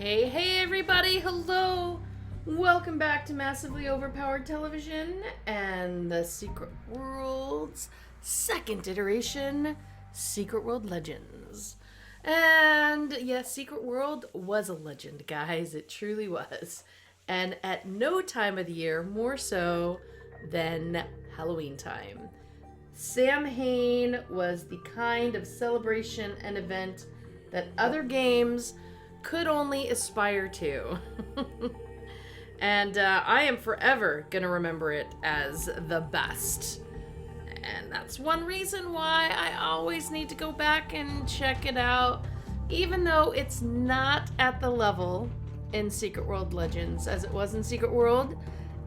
Hey everybody, hello! Welcome back to Massively Overpowered Television and the Secret World's second iteration, Secret World Legends. And yes, Secret World was a legend, guys. It truly was. And at no time of the year more so than Halloween time. Samhain was the kind of celebration and event that other games could only aspire to. And I am forever gonna remember it as the best. And that's one reason why I always need to go back and check it out, even though it's not at the level in Secret World Legends as it was in Secret World.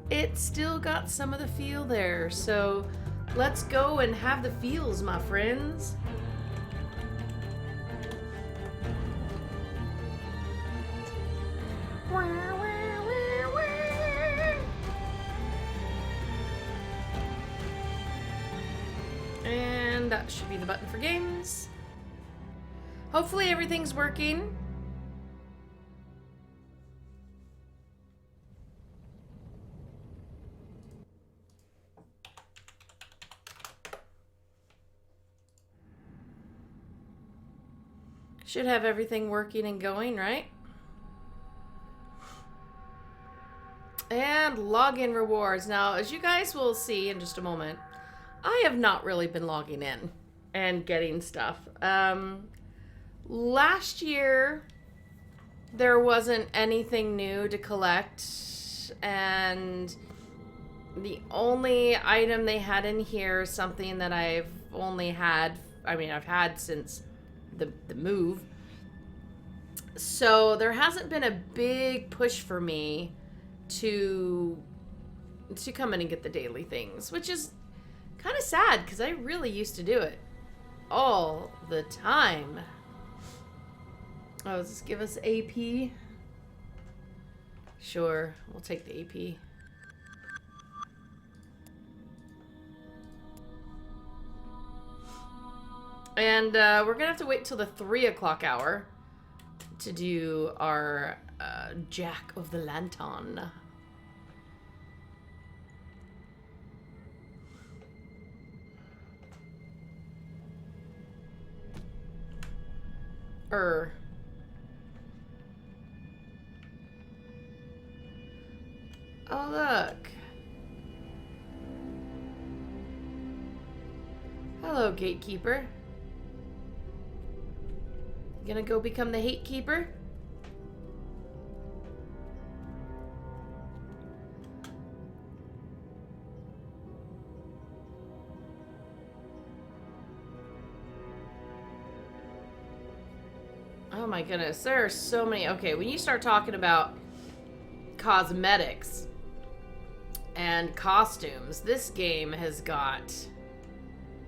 It still got some of the feel there, so let's go and have the feels, my friends. And that should be the button for games. Hopefully everything's working. Should have everything working and going, right? And login rewards. Now, as you guys will see in just a moment, I have not really been logging in and getting stuff. Last year, there wasn't anything new to collect, and the only item they had in here is something that I've only had, I've had since the move. So there hasn't been a big push for me to come in and get the daily things, which is kind of sad because I really used to do it all the time. Oh, does this give us AP? Sure, we'll take the AP. And we're gonna have to wait till the 3 o'clock hour to do our Jack of the Lantern. Oh, look. Hello, gatekeeper. Gonna go become the hate keeper? Oh my goodness, there are so many. Okay, when you start talking about cosmetics and costumes, this game has got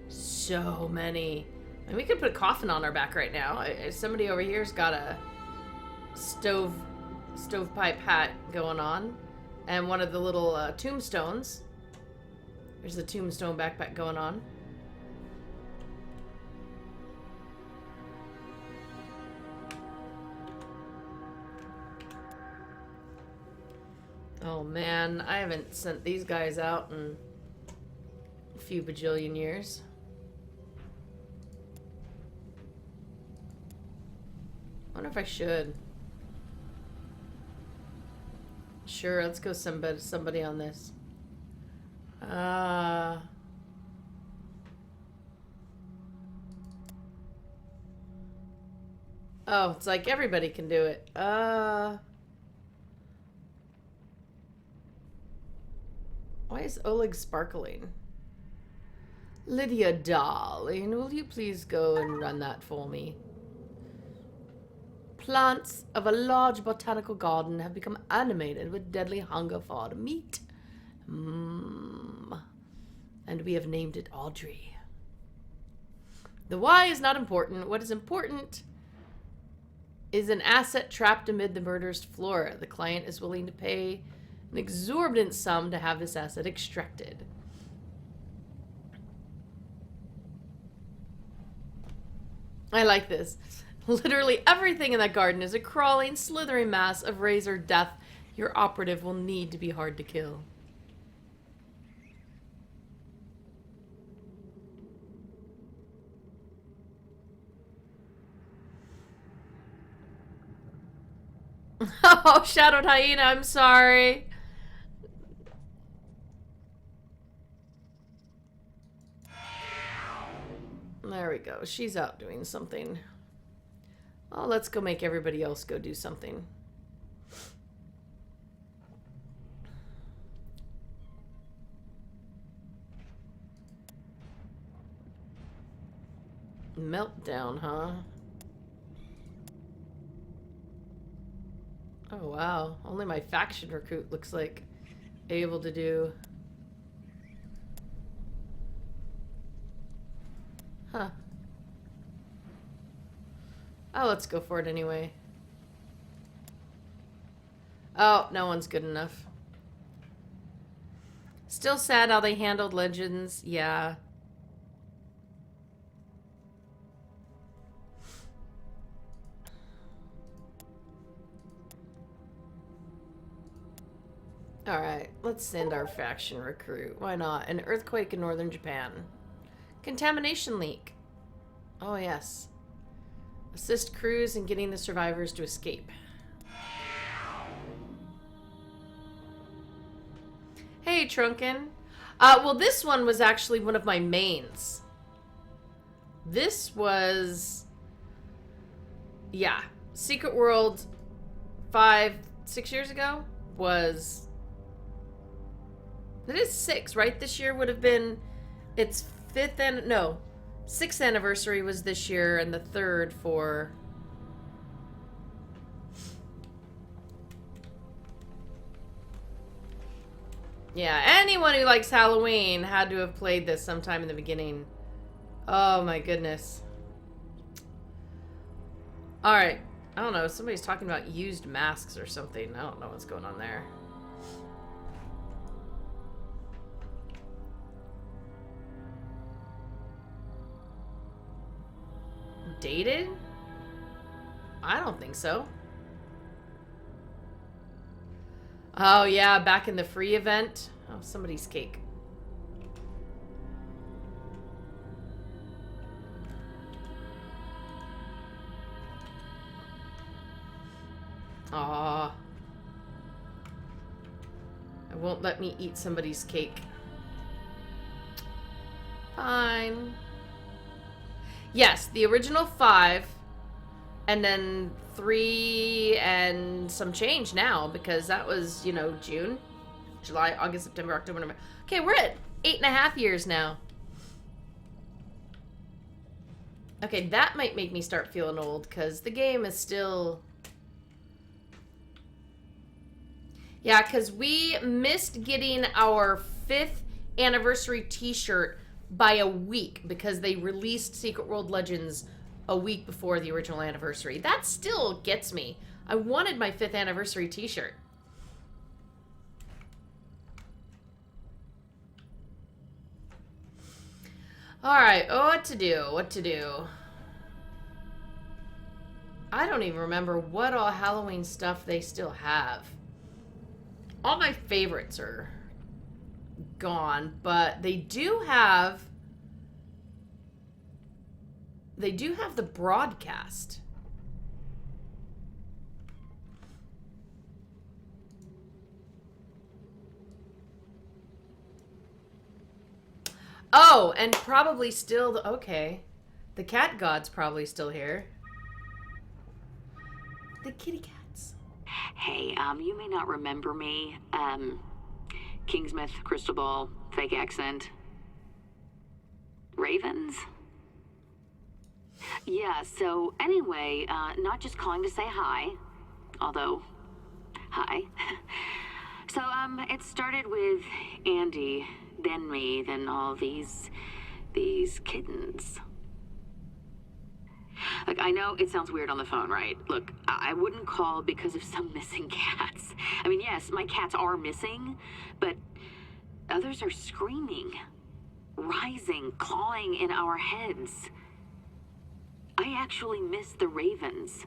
so many. And we could put a coffin on our back right now. Somebody over here's got a stovepipe hat going on, and one of the little tombstones. There's the tombstone backpack going on. Oh man, I haven't sent these guys out in a few bajillion years. I wonder if I should. Sure, let's go somebody on this. Oh, it's like everybody can do it. Why is Oleg sparkling? Lydia, darling, will you please go and run that for me? Plants of a large botanical garden have become animated with deadly hunger for meat. And we have named it Audrey. The why is not important. What is important is an asset trapped amid the murderous flora. The client is willing to pay an exorbitant sum to have this asset extracted. I like this. Literally everything in that garden is a crawling, slithering mass of razor death. Your operative will need to be hard to kill. Oh, Shadowed Hyena, I'm sorry. There we go. She's out doing something. Oh, let's go make everybody else go do something. Meltdown, huh? Oh, wow. Only my faction recruit looks like able to do. Huh. Oh, let's go for it anyway. Oh, no one's good enough. Still sad how they handled Legends. Yeah. Alright, let's send our faction recruit. Why not? An earthquake in northern Japan. Contamination leak. Oh, yes. Assist crews in getting the survivors to escape. Hey, Trunken. Well, this one was actually one of my mains. This was... Yeah. Secret World 5-6 years ago was... It is 6, right? This year would have been its 5th and... No. 6th anniversary was this year, and the 3rd for... Yeah, anyone who likes Halloween had to have played this sometime in the beginning. Oh my goodness. Alright. I don't know, somebody's talking about used masks or something. I don't know what's going on there. Dated? I don't think so. Oh yeah, back in the free event. Oh, somebody's cake. Aw. It won't let me eat somebody's cake. Fine. Yes, the original 5, and then 3 and some change now, because that was, you know, June, July, August, September, October, November. Okay, we're at 8.5 years now. Okay, that might make me start feeling old, because the game is still... Yeah, because we missed getting our 5th anniversary t-shirt by a week because they released Secret World Legends a week before the original anniversary. That still gets me. I wanted my 5th anniversary t-shirt. Alright, what to do? What to do? I don't even remember what all Halloween stuff they still have. All my favorites are gone, but they do have the broadcast. Oh, and probably still okay. The cat god's probably still here. The kitty cats. Hey, you may not remember me. Kingsmith, Crystal Ball, fake accent. Ravens? Yeah, so anyway, not just calling to say hi, although, hi. So, it started with Andy, then me, then all these kittens. Look, I know it sounds weird on the phone, right? Look, I wouldn't call because of some missing cats. I mean, yes, my cats are missing, but others are screaming, rising, clawing in our heads. I actually miss the ravens.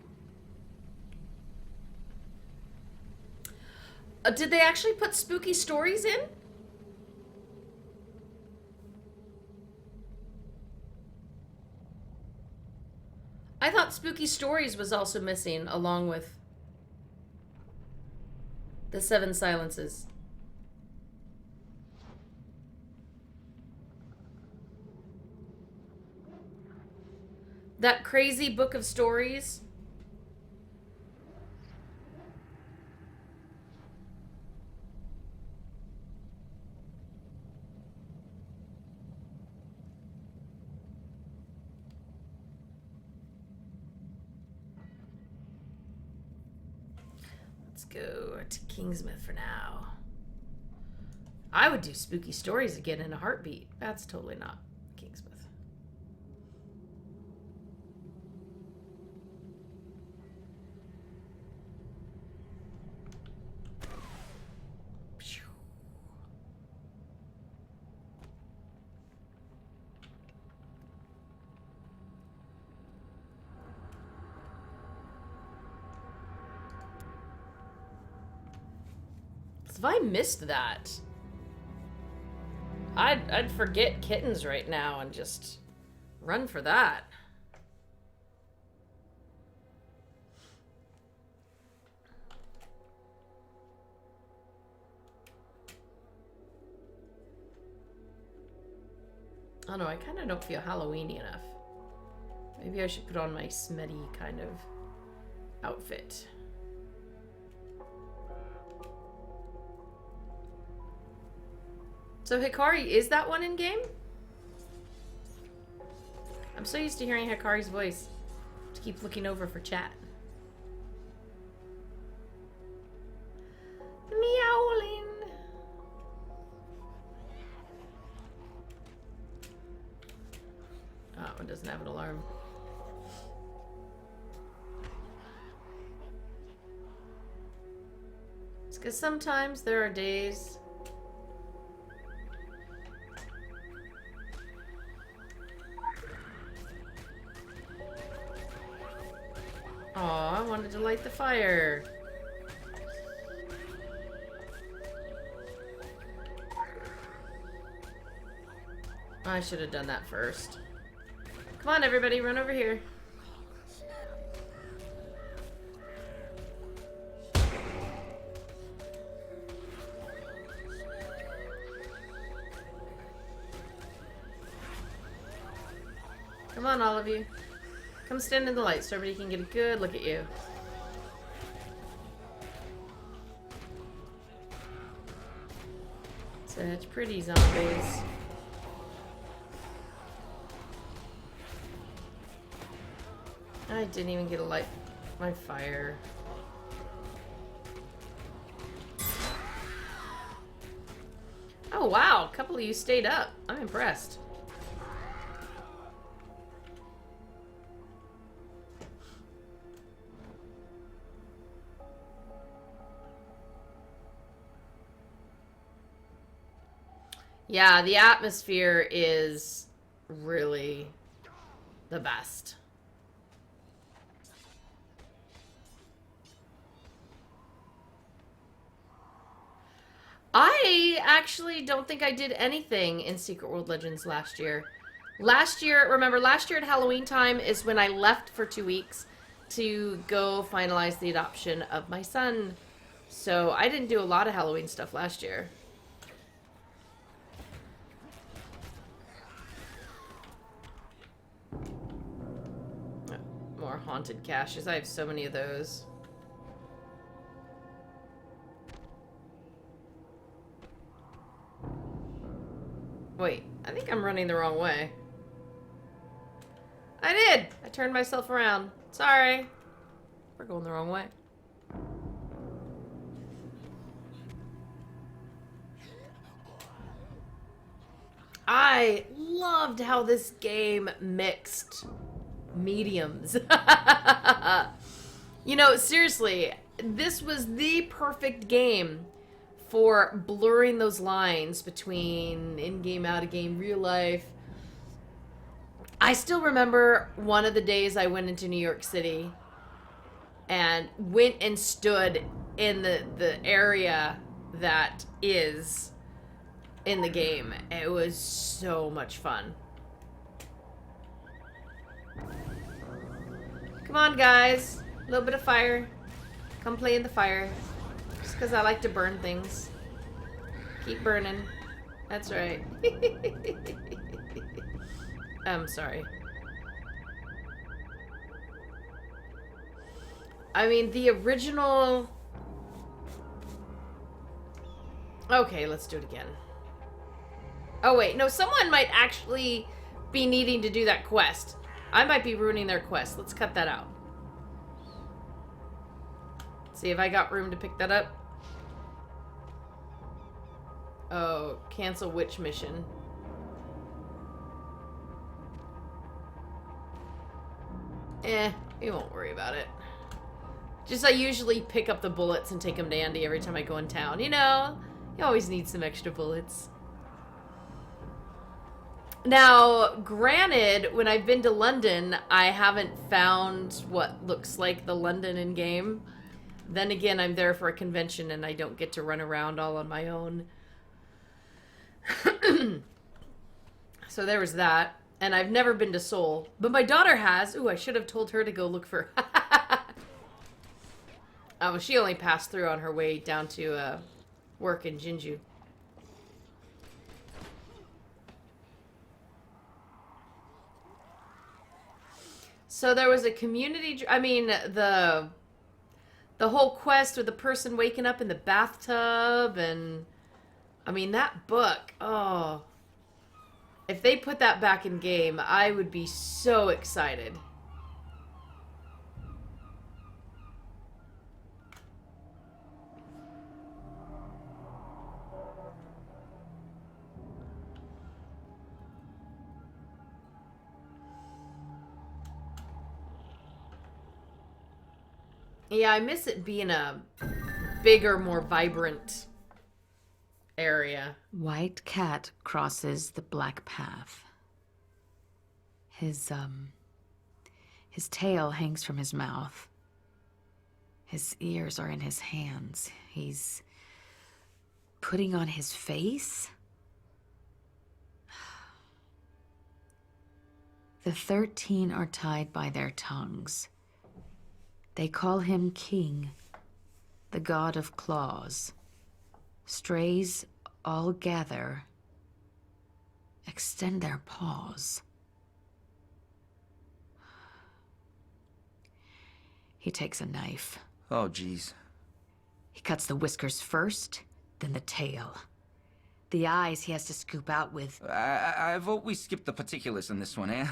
Did they actually put spooky stories in? I thought spooky stories was also missing along with the Seven Silences. That crazy book of stories. Let's go to Kingsmouth for now. I would do spooky stories again in a heartbeat. That's totally not Kingsmouth. If I missed that, I'd forget kittens right now and just run for that. Oh no, I kind of don't feel Halloween-y enough. Maybe I should put on my smutty kind of outfit. So Hikari, is that one in game? I'm so used to hearing Hikari's voice to keep looking over for chat. Meowling. Oh, it doesn't have an alarm. It's because sometimes there are days Aw, I wanted to light the fire. I should have done that first. Come on, everybody, run over here. Come on, all of you. Come stand in the light so everybody can get a good look at you. Such pretty zombies. I didn't even get to light my fire. Oh wow, a couple of you stayed up. I'm impressed. Yeah, the atmosphere is really the best. I actually don't think I did anything in Secret World Legends last year. Last year at Halloween time is when I left for 2 weeks to go finalize the adoption of my son. So I didn't do a lot of Halloween stuff last year. More haunted caches. I have so many of those. Wait, I think I'm running the wrong way. I did! I turned myself around. Sorry. We're going the wrong way. I loved how this game mixed mediums. You know, seriously, this was the perfect game for blurring those lines between in-game, out-of-game, real life. I still remember one of the days I went into New York City and went and stood in the area that is in the game. It was so much fun. Come on, guys. A little bit of fire. Come play in the fire. Just because I like to burn things. Keep burning. That's right. I'm sorry. I mean, the original... Okay, let's do it again. Oh, wait. No, someone might actually be needing to do that quest. I might be ruining their quest. Let's cut that out. See if I got room to pick that up. Oh, cancel which mission? We won't worry about it. Just I usually pick up the bullets and take them to Andy every time I go in town. You know, you always need some extra bullets. Now, granted, when I've been to London, I haven't found what looks like the London in-game. Then again, I'm there for a convention and I don't get to run around all on my own. So there was that. And I've never been to Seoul. But my daughter has. Ooh, I should have told her to go look for... Oh, she only passed through on her way down to work in Jinju. So there was a community... I mean, the whole quest with the person waking up in the bathtub and... I mean, that book, oh... If they put that back in game, I would be so excited. Yeah, I miss it being a bigger, more vibrant area. White cat crosses the black path. His tail hangs from his mouth. His ears are in his hands. He's putting on his face. The 13 are tied by their tongues. They call him King, the god of claws. Strays all gather, extend their paws. He takes a knife. Oh, geez. He cuts the whiskers first, then the tail. The eyes he has to scoop out with... I vote we skip the particulars on this one, eh?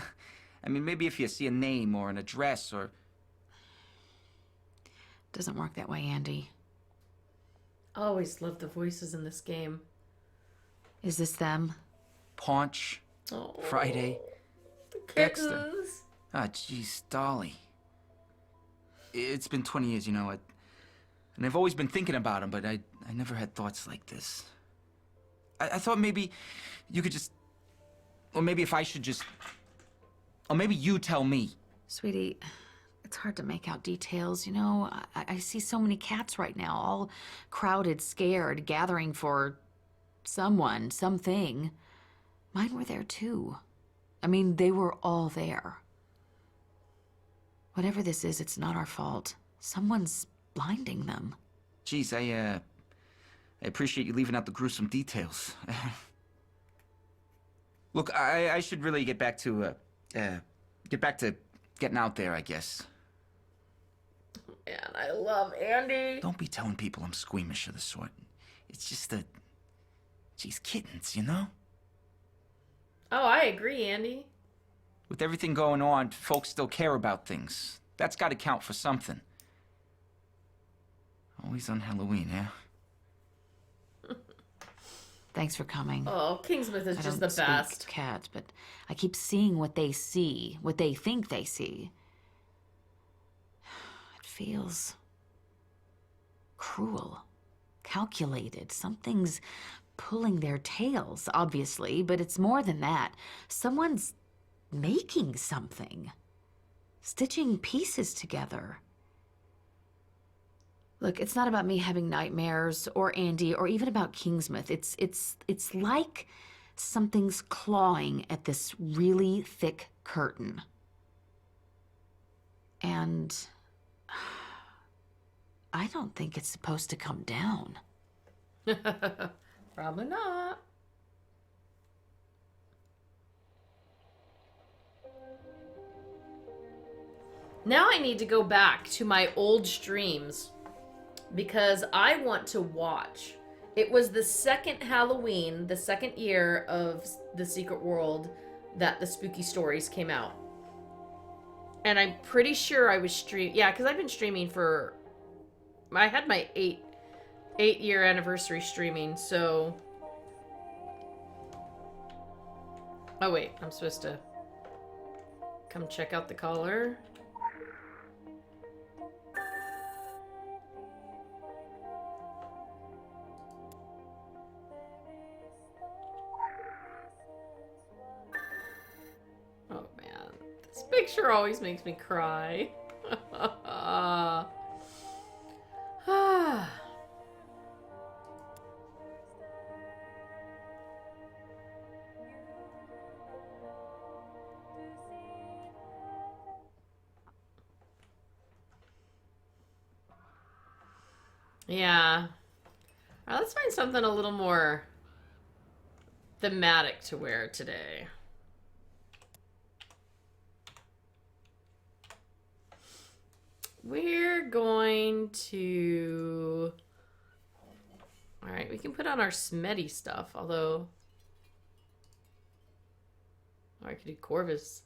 I mean, maybe if you see a name or an address or... Doesn't work that way, Andy. I always loved the voices in this game. Is this them? Paunch. Oh, Friday. the Dexter. kittens. Ah, geez, Dolly. It's been 20 years, you know, and I've always been thinking about him, but I never had thoughts like this. I thought maybe you could just... Or maybe if I should just... Or maybe you tell me. Sweetie, it's hard to make out details, you know? I see so many cats right now, all crowded, scared, gathering for someone, something. Mine were there too. I mean, they were all there. Whatever this is, it's not our fault. Someone's blinding them. Geez, I appreciate you leaving out the gruesome details. Look, I should really get back to getting out there, I guess. Man, I love Andy. Don't be telling people I'm squeamish of the sort. It's just that... Geez, kittens, you know? Oh, I agree, Andy. With everything going on, folks still care about things. That's got to count for something. Always on Halloween, yeah? Thanks for coming. Oh, Kingsmith is I just don't the best. speak cat, but I keep seeing what they see, what they think they see. It feels cruel, calculated. Something's pulling their tails, obviously, but it's more than that. Someone's making something, stitching pieces together. Look, it's not about me having nightmares or Andy or even about Kingsmouth. It's like something's clawing at this really thick curtain. And I don't think it's supposed to come down. Probably not. Now I need to go back to my old streams because I want to watch. It was the second Halloween, the second year of the Secret World that the spooky stories came out. And I'm pretty sure I was yeah, because I've been streaming for, I had my eight-year anniversary streaming, so. Oh wait, I'm supposed to come check out the caller. Oh man, this picture always makes me cry. Yeah. All right, let's find something a little more thematic to wear today. We're going to... Alright, we can put on our Smetty stuff, although... Or I could do Corvus.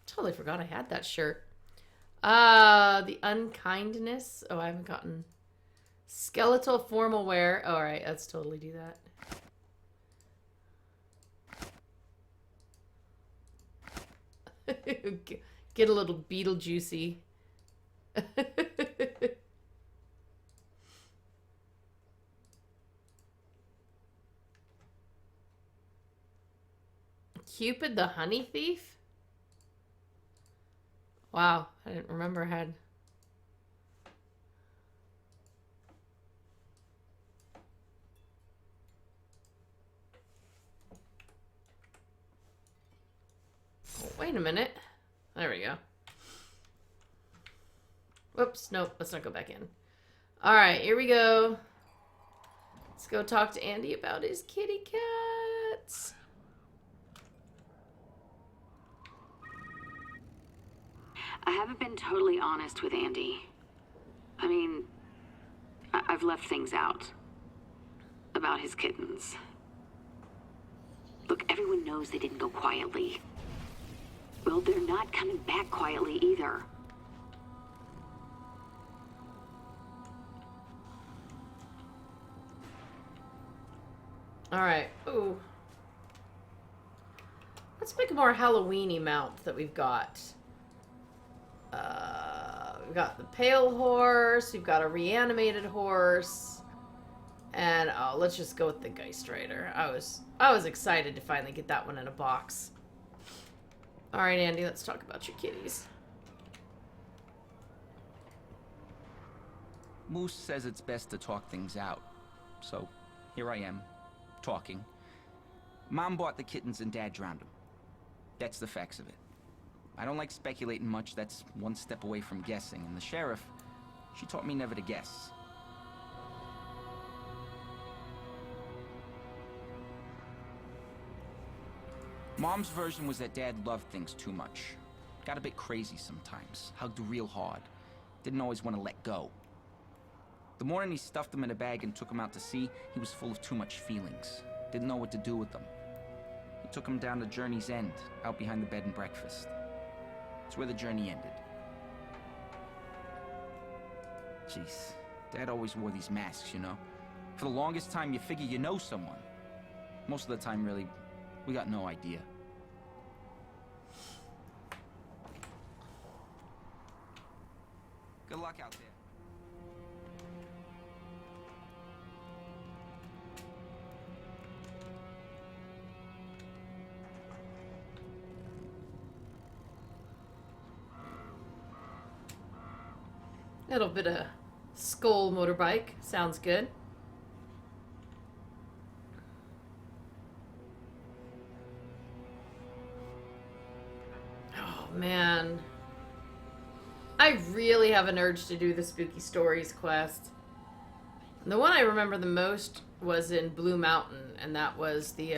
Totally forgot I had that shirt. The unkindness. Oh, I haven't gotten skeletal formal wear. Oh, all right, let's totally do that. Get a little Beetlejuicy. Cupid the honey thief? Wow, I didn't remember I had... Oh, wait a minute. There we go. Whoops, nope, let's not go back in. Alright, here we go. Let's go talk to Andy about his kitty cats. I haven't been totally honest with Andy. I mean, I've left things out. About his kittens. Look, everyone knows they didn't go quietly. Well, they're not coming back quietly either. Alright, ooh. Let's pick a more Halloween-y mount that we've got. We've got the pale horse, we've got a reanimated horse, and oh, let's just go with the Geist Rider. I was excited to finally get that one in a box. All right, Andy, let's talk about your kitties. Moose says it's best to talk things out. So, here I am, talking. Mom bought the kittens and Dad drowned them. That's the facts of it. I don't like speculating much, that's one step away from guessing. And the sheriff, she taught me never to guess. Mom's version was that Dad loved things too much. Got a bit crazy sometimes, hugged real hard. Didn't always want to let go. The morning he stuffed them in a bag and took them out to sea, he was full of too much feelings. Didn't know what to do with them. He took them down to Journey's End, out behind the bed and breakfast. It's where the journey ended. Jeez, Dad always wore these masks, you know? For the longest time, you figure you know someone. Most of the time, really, We got no idea. Good luck out there. Little bit of skull motorbike. Sounds good. Oh, man. I really have an urge to do the Spooky Stories quest. And the one I remember the most was in Blue Mountain, and that was the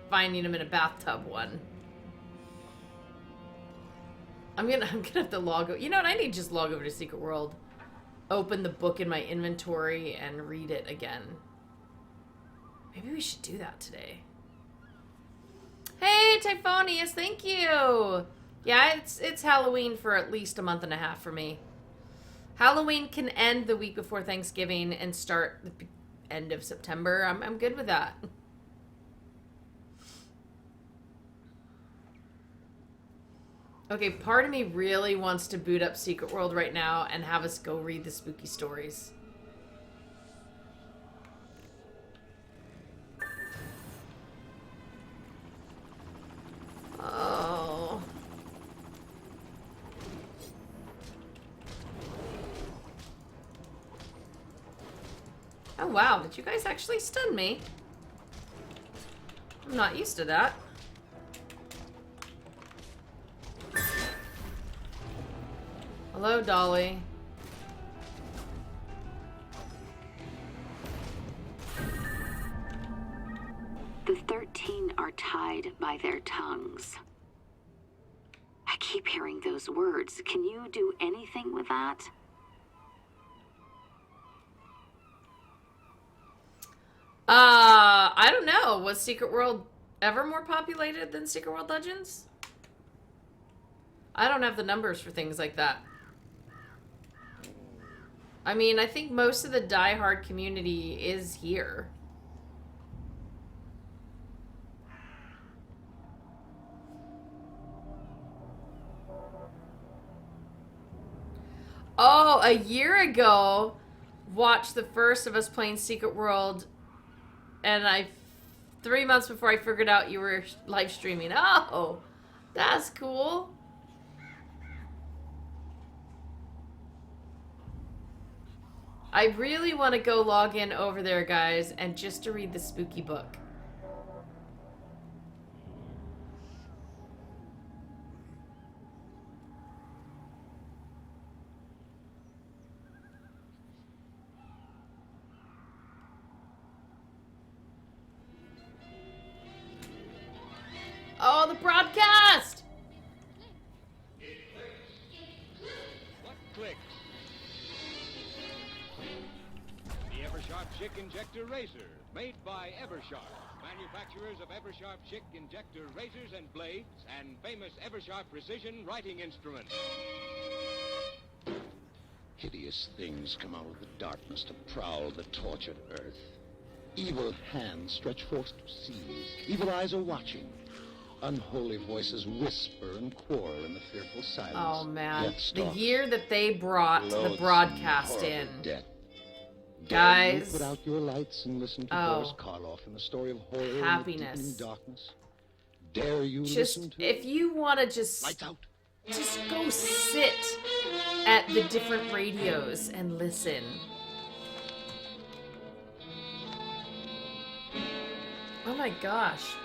finding him in a bathtub one. I'm gonna have to log over. You know what? I need to just log over to Secret World, open the book in my inventory, and read it again. Maybe we should do that today. Hey, Typhonius, thank you. Yeah, it's Halloween for at least a month and a half for me. Halloween can end the week before Thanksgiving and start the end of September. I'm good with that. Okay, part of me really wants to boot up Secret World right now and have us go read the Spooky Stories. Oh. Oh wow, did you guys actually stun me? I'm not used to that. Hello, Dolly. The 13 are tied by their tongues. I keep hearing those words. Can you do anything with that? I don't know. Was Secret World ever more populated than Secret World Legends? I don't have the numbers for things like that. I mean, I think most of the die-hard community is here. Oh, a year ago, watched the first of us playing Secret World, and 3 months before I figured out you were live streaming. Oh, that's cool. I really want to go log in over there, guys, and just to read the spooky book. Oh, the broadcast! What clicks? The Eversharp Chick Injector Razor, made by Eversharp, manufacturers of Eversharp Chick Injector razors and blades, and famous Eversharp precision writing instrument. Hideous things come out of the darkness to prowl the tortured earth. Evil hands stretch forth to seize. Evil eyes are watching. Unholy voices whisper and quarrel in the fearful silence. Oh, man. Death The stalks, year that they brought the loathsome, broadcast horrible in. death. Guys. Dare you put out your lights and listen to Oh. Boris Karloff in the story of horror in the Happiness. deepening darkness? Dare you listen Just, to if you want to just out? go sit at the different radios and listen. Oh my gosh.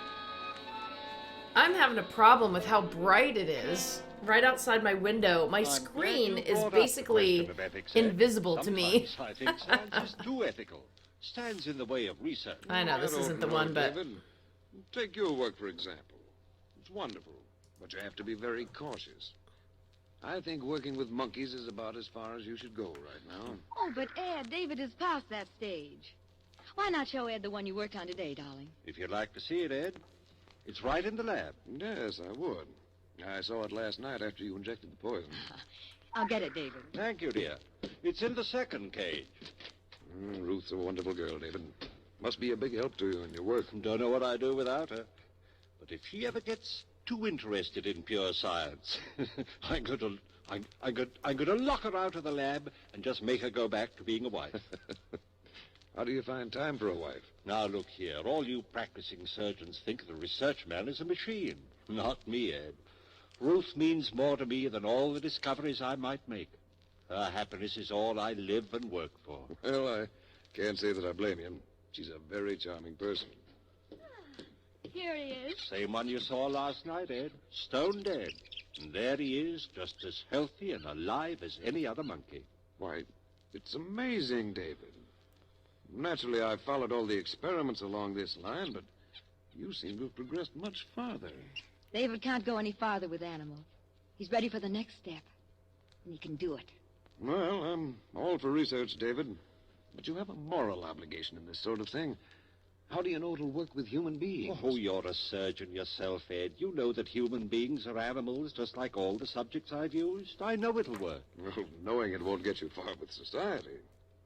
I'm having a problem with how bright it is. Right outside my window. My screen is basically invisible to me. Sometimes I think science is too ethical. Stands in the way of research. I know, this isn't the one, but... David, take your work, for example. It's wonderful, but you have to be very cautious. I think working with monkeys is about as far as you should go right now. Oh, but Ed, David is past that stage. Why not show Ed the one you worked on today, darling? If you'd like to see it, Ed, it's right in the lab. Yes, I would. I saw it last night after you injected the poison. I'll get it, David. Thank you, dear. It's in the second cage. Ruth's a wonderful girl, David. Must be a big help to you in your work. Don't know what I'd do without her. But if she ever gets too interested in pure science, I'm going to lock her out of the lab and just make her go back to being a wife. How do you find time for a wife? Now, look here. All you practicing surgeons think the research man is a machine. Not me, Ed. Ruth means more to me than all the discoveries I might make. Her happiness is all I live and work for. Well, I can't say that I blame you. She's a very charming person. Here he is. Same one you saw last night, Ed. Stone dead. And there he is, just as healthy and alive as any other monkey. Why, it's amazing, David. Naturally, I've followed all the experiments along this line, but you seem to have progressed much farther. David can't go any farther with animals. He's ready for the next step. And he can do it. Well, I'm all for research, David. But you have a moral obligation in this sort of thing. How do you know it'll work with human beings? Oh, you're a surgeon yourself, Ed. You know that human beings are animals just like all the subjects I've used. I know it'll work. Well, knowing it won't get you far with society.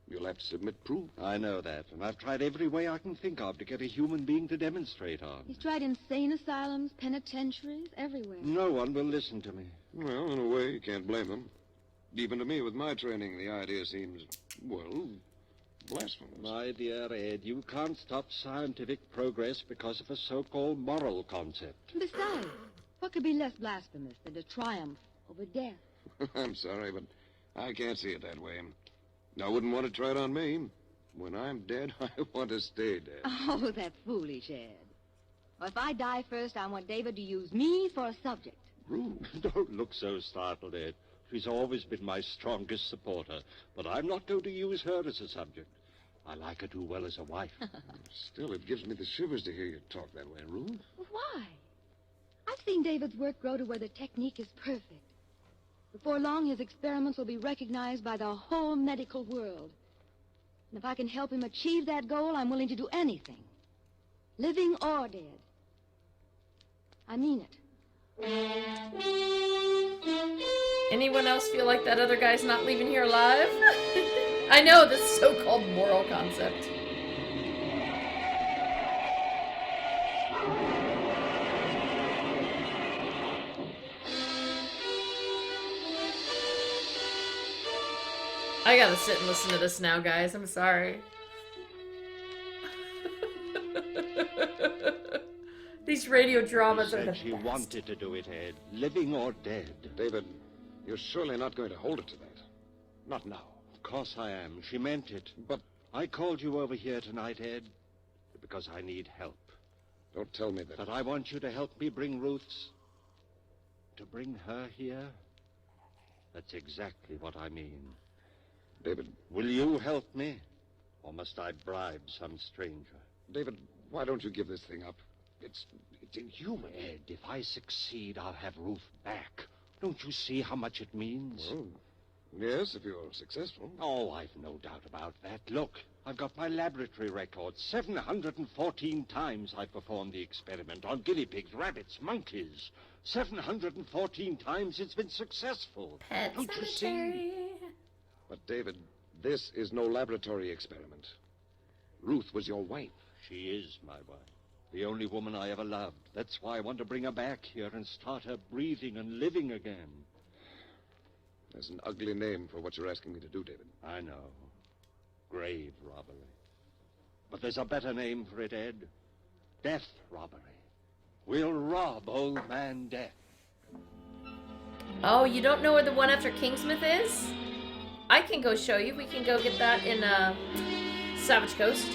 You'll have to submit proof. I know that, and I've tried every way I can think of to get a human being to demonstrate on. He's tried insane asylums, penitentiaries, everywhere. No one will listen to me. Well, in a way, you can't blame them. Even to me, with my training, the idea seems, well, blasphemous. My dear Ed, you can't stop scientific progress because of a so-called moral concept. Besides, what could be less blasphemous than to triumph over death? I'm sorry, but I can't see it that way. I wouldn't want to try it on me. When I'm dead, I want to stay dead. Oh, that's foolish, Ed. Well, if I die first, I want David to use me for a subject. Ruth. Don't look so startled, Ed. She's always been my strongest supporter, but I'm not going to use her as a subject. I like her too well as a wife. Still, it gives me the shivers to hear you talk that way, Ruth. Why? I've seen David's work grow to where the technique is perfect. Before long, his experiments will be recognized by the whole medical world. And if I can help him achieve that goal, I'm willing to do anything. Living or dead. I mean it. Anyone else feel like that other guy's not leaving here alive? I know this so-called moral concept. I gotta sit and listen to this now, guys. I'm sorry. These radio dramas She are the said she best. wanted to do it, Ed. Living or dead. David, you're surely not going to hold her to that. Not now. Of course I am. She meant it. But I called you over here tonight, Ed, because I need help. don't tell me that. But I want you to help me bring Ruth's... To bring her here? That's exactly what I mean. David, Will you help me? Or must I bribe some stranger? David, why don't you give this thing up? It's inhuman. Ed, if I succeed, I'll have Ruth back. Don't you see how much it means? Well, yes, if you're successful. Oh, I've no doubt about that. Look, I've got my laboratory record. 714 times I've performed the experiment on guinea pigs, rabbits, monkeys. 714 times it's been successful. Pet Don't you see? cemetery. But, David, this is no laboratory experiment. Ruth was your wife. She is my wife. The only woman I ever loved. That's why I want to bring her back here and start her breathing and living again. That's an ugly name for what you're asking me to do, David. I know. Grave robbery. But there's a better name for it, Ed. Death robbery. We'll rob old man Death. Oh, you don't know where the one after Kingsmith is? I can go show you. We can go get that in Savage Coast.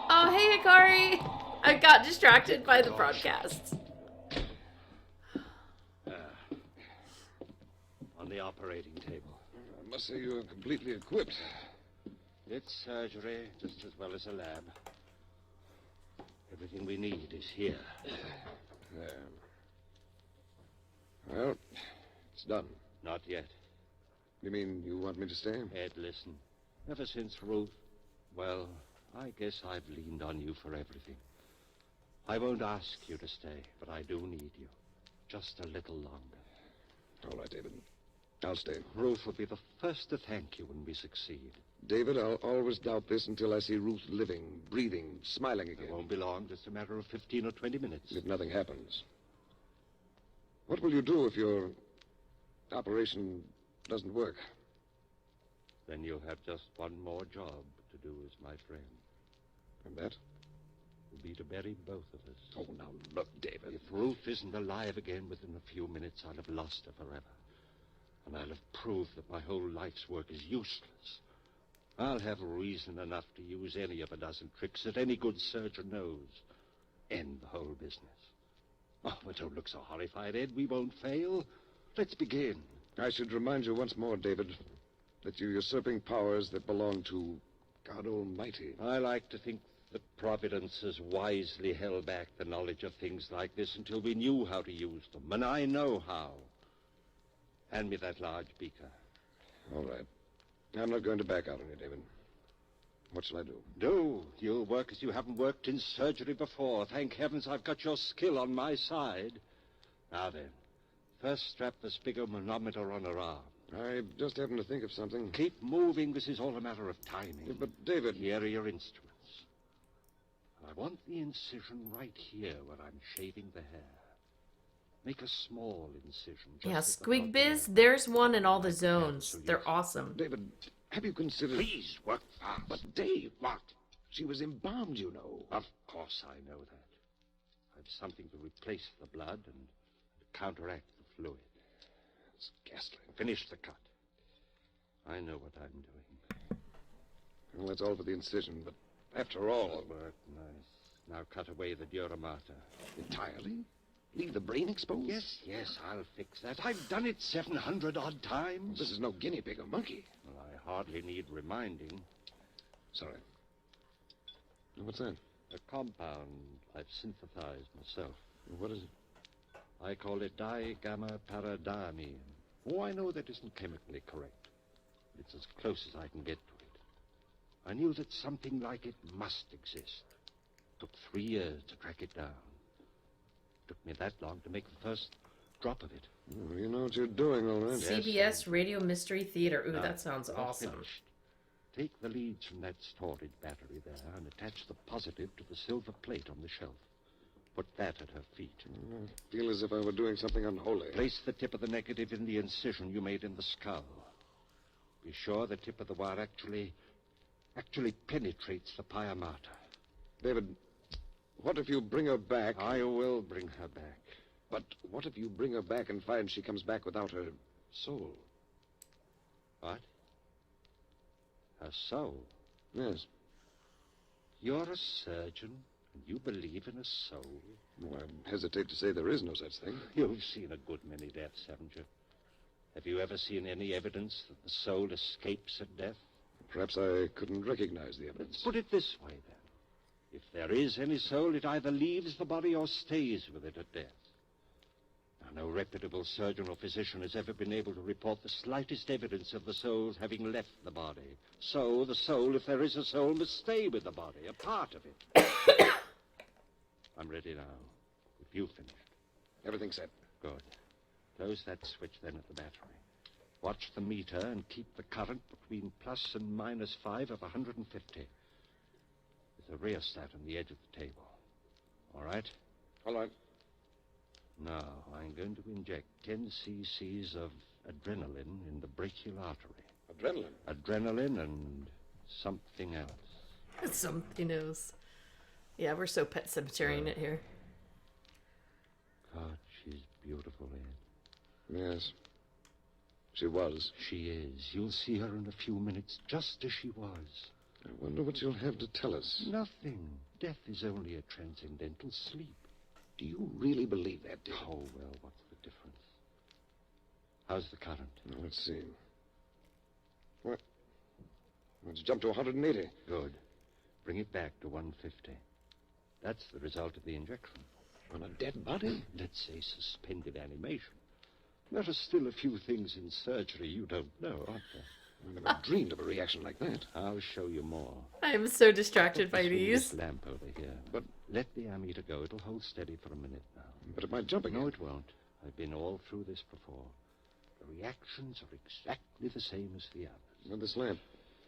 Oh, hey, Hikari! I got distracted by the broadcasts. On the operating table. I must say you're completely equipped. It's surgery just as well as a lab. Everything we need is here. There. Well, it's done. Not yet. You mean you want me to stay? Ed, listen. Ever since Ruth, well, I guess I've leaned on you for everything. I won't ask you to stay, but I do need you. Just a little longer. All right, David. I'll stay. Ruth will be the first to thank you when we succeed. David, I'll always doubt this until I see Ruth living, breathing, smiling again. It won't be long. Just a matter of 15 or 20 minutes. If nothing happens. What will you do if your operation doesn't work? Then you'll have just one more job to do as my friend. And that? Will be to bury both of us. Oh, now look, David. If Ruth isn't alive again within a few minutes, I'll have lost her forever. And I'll have proved that my whole life's work is useless. I'll have reason enough to use any of a dozen tricks that any good surgeon knows. End the whole business. Oh, but don't look so horrified, Ed. We won't fail. Let's begin. I should remind you once more, David, that you're usurping powers that belong to God Almighty. I like to think that Providence has wisely held back the knowledge of things like this until we knew how to use them, and I know how. Hand me that large beaker. All right. I'm not going to back out on you, David. What shall I do? Do. You'll work as you haven't worked in surgery before. Thank heavens I've got your skill on my side. Now then, first strap the spigometer on her arm. I just happened to think of something. Keep moving. This is all a matter of timing. Yeah, but, David... Here are your instruments. I want the incision right here where I'm shaving the hair. Make a small incision. Yeah, Just Squig Biz, there's one in all the zones. Absolutely. They're awesome. David, have you considered... Please, work fast. But, Dave... What? She was embalmed, you know. Of course I know that. I've something to replace the blood and counteract the fluid. It's ghastly. Finish the cut. I know what I'm doing. Well, that's all for the incision, but after all... Good work, nice. Now cut away the dura mater. Entirely? Leave the brain exposed? Yes, I'll fix that. I've done it 700-odd times. This is no guinea pig or monkey. Well, I hardly need reminding. Sorry. What's that? A compound I've synthesized myself. What is it? I call it digamma-paradiamine. Oh, I know that isn't chemically correct. It's as close as I can get to it. I knew that something like it must exist. Took 3 years to track it down. Took me that long to make the first drop of it. Oh, you know what you're doing, all right. CBS Radio Mystery Theater. Ooh, Now, that sounds that's awesome. finished. Take the leads from that storage battery there and attach the positive to the silver plate on the shelf. Put that at her feet. I feel as if I were doing something unholy. Place the tip of the negative in the incision you made in the skull. Be sure the tip of the wire actually penetrates the pia mater. David, what if you bring her back? I will bring her back. But what if you bring her back and find she comes back without her soul? What? Her soul? Yes. You're a surgeon, and you believe in a soul? Well, I hesitate to say there is no such thing. You've seen a good many deaths, haven't you? Have you ever seen any evidence that the soul escapes at death? Perhaps I couldn't recognize the evidence. Let's put it this way, then. If there is any soul, it either leaves the body or stays with it at death. Now, no reputable surgeon or physician has ever been able to report the slightest evidence of the soul's having left the body. So, the soul, if there is a soul, must stay with the body, a part of it. I'm ready now. If you've finished. Everything's set. Good. Close that switch then at the battery. Watch the meter and keep the current between plus and minus 5 of 150. There's a rheostat on the edge of the table. All right? All right. Now, I'm going to inject 10 cc's of adrenaline in the brachial artery. Adrenaline? Adrenaline and something else. Something else. Yeah, we're so pet cemeterying it here. God, she's beautiful, Ed. Yes. She was. She is. You'll see her in a few minutes, just as she was. I wonder what you'll have to tell us. Nothing. Death is only a transcendental sleep. Do you really believe that, Dick? Oh, well, what's the difference? How's the current? Now, let's see. What? Let's jump to 180. Good. Bring it back to 150. That's the result of the injection. On a dead body? Let's say suspended animation. There are still a few things in surgery you don't know, aren't there? I never dreamed of a reaction like that. I'll show you more. I am so distracted by Swing these. this lamp over here. But- let the ammeter go. It'll hold steady for a minute now. But it might jump again. No, it won't. I've been all through this before. The reactions are exactly the same as the others. And this lamp?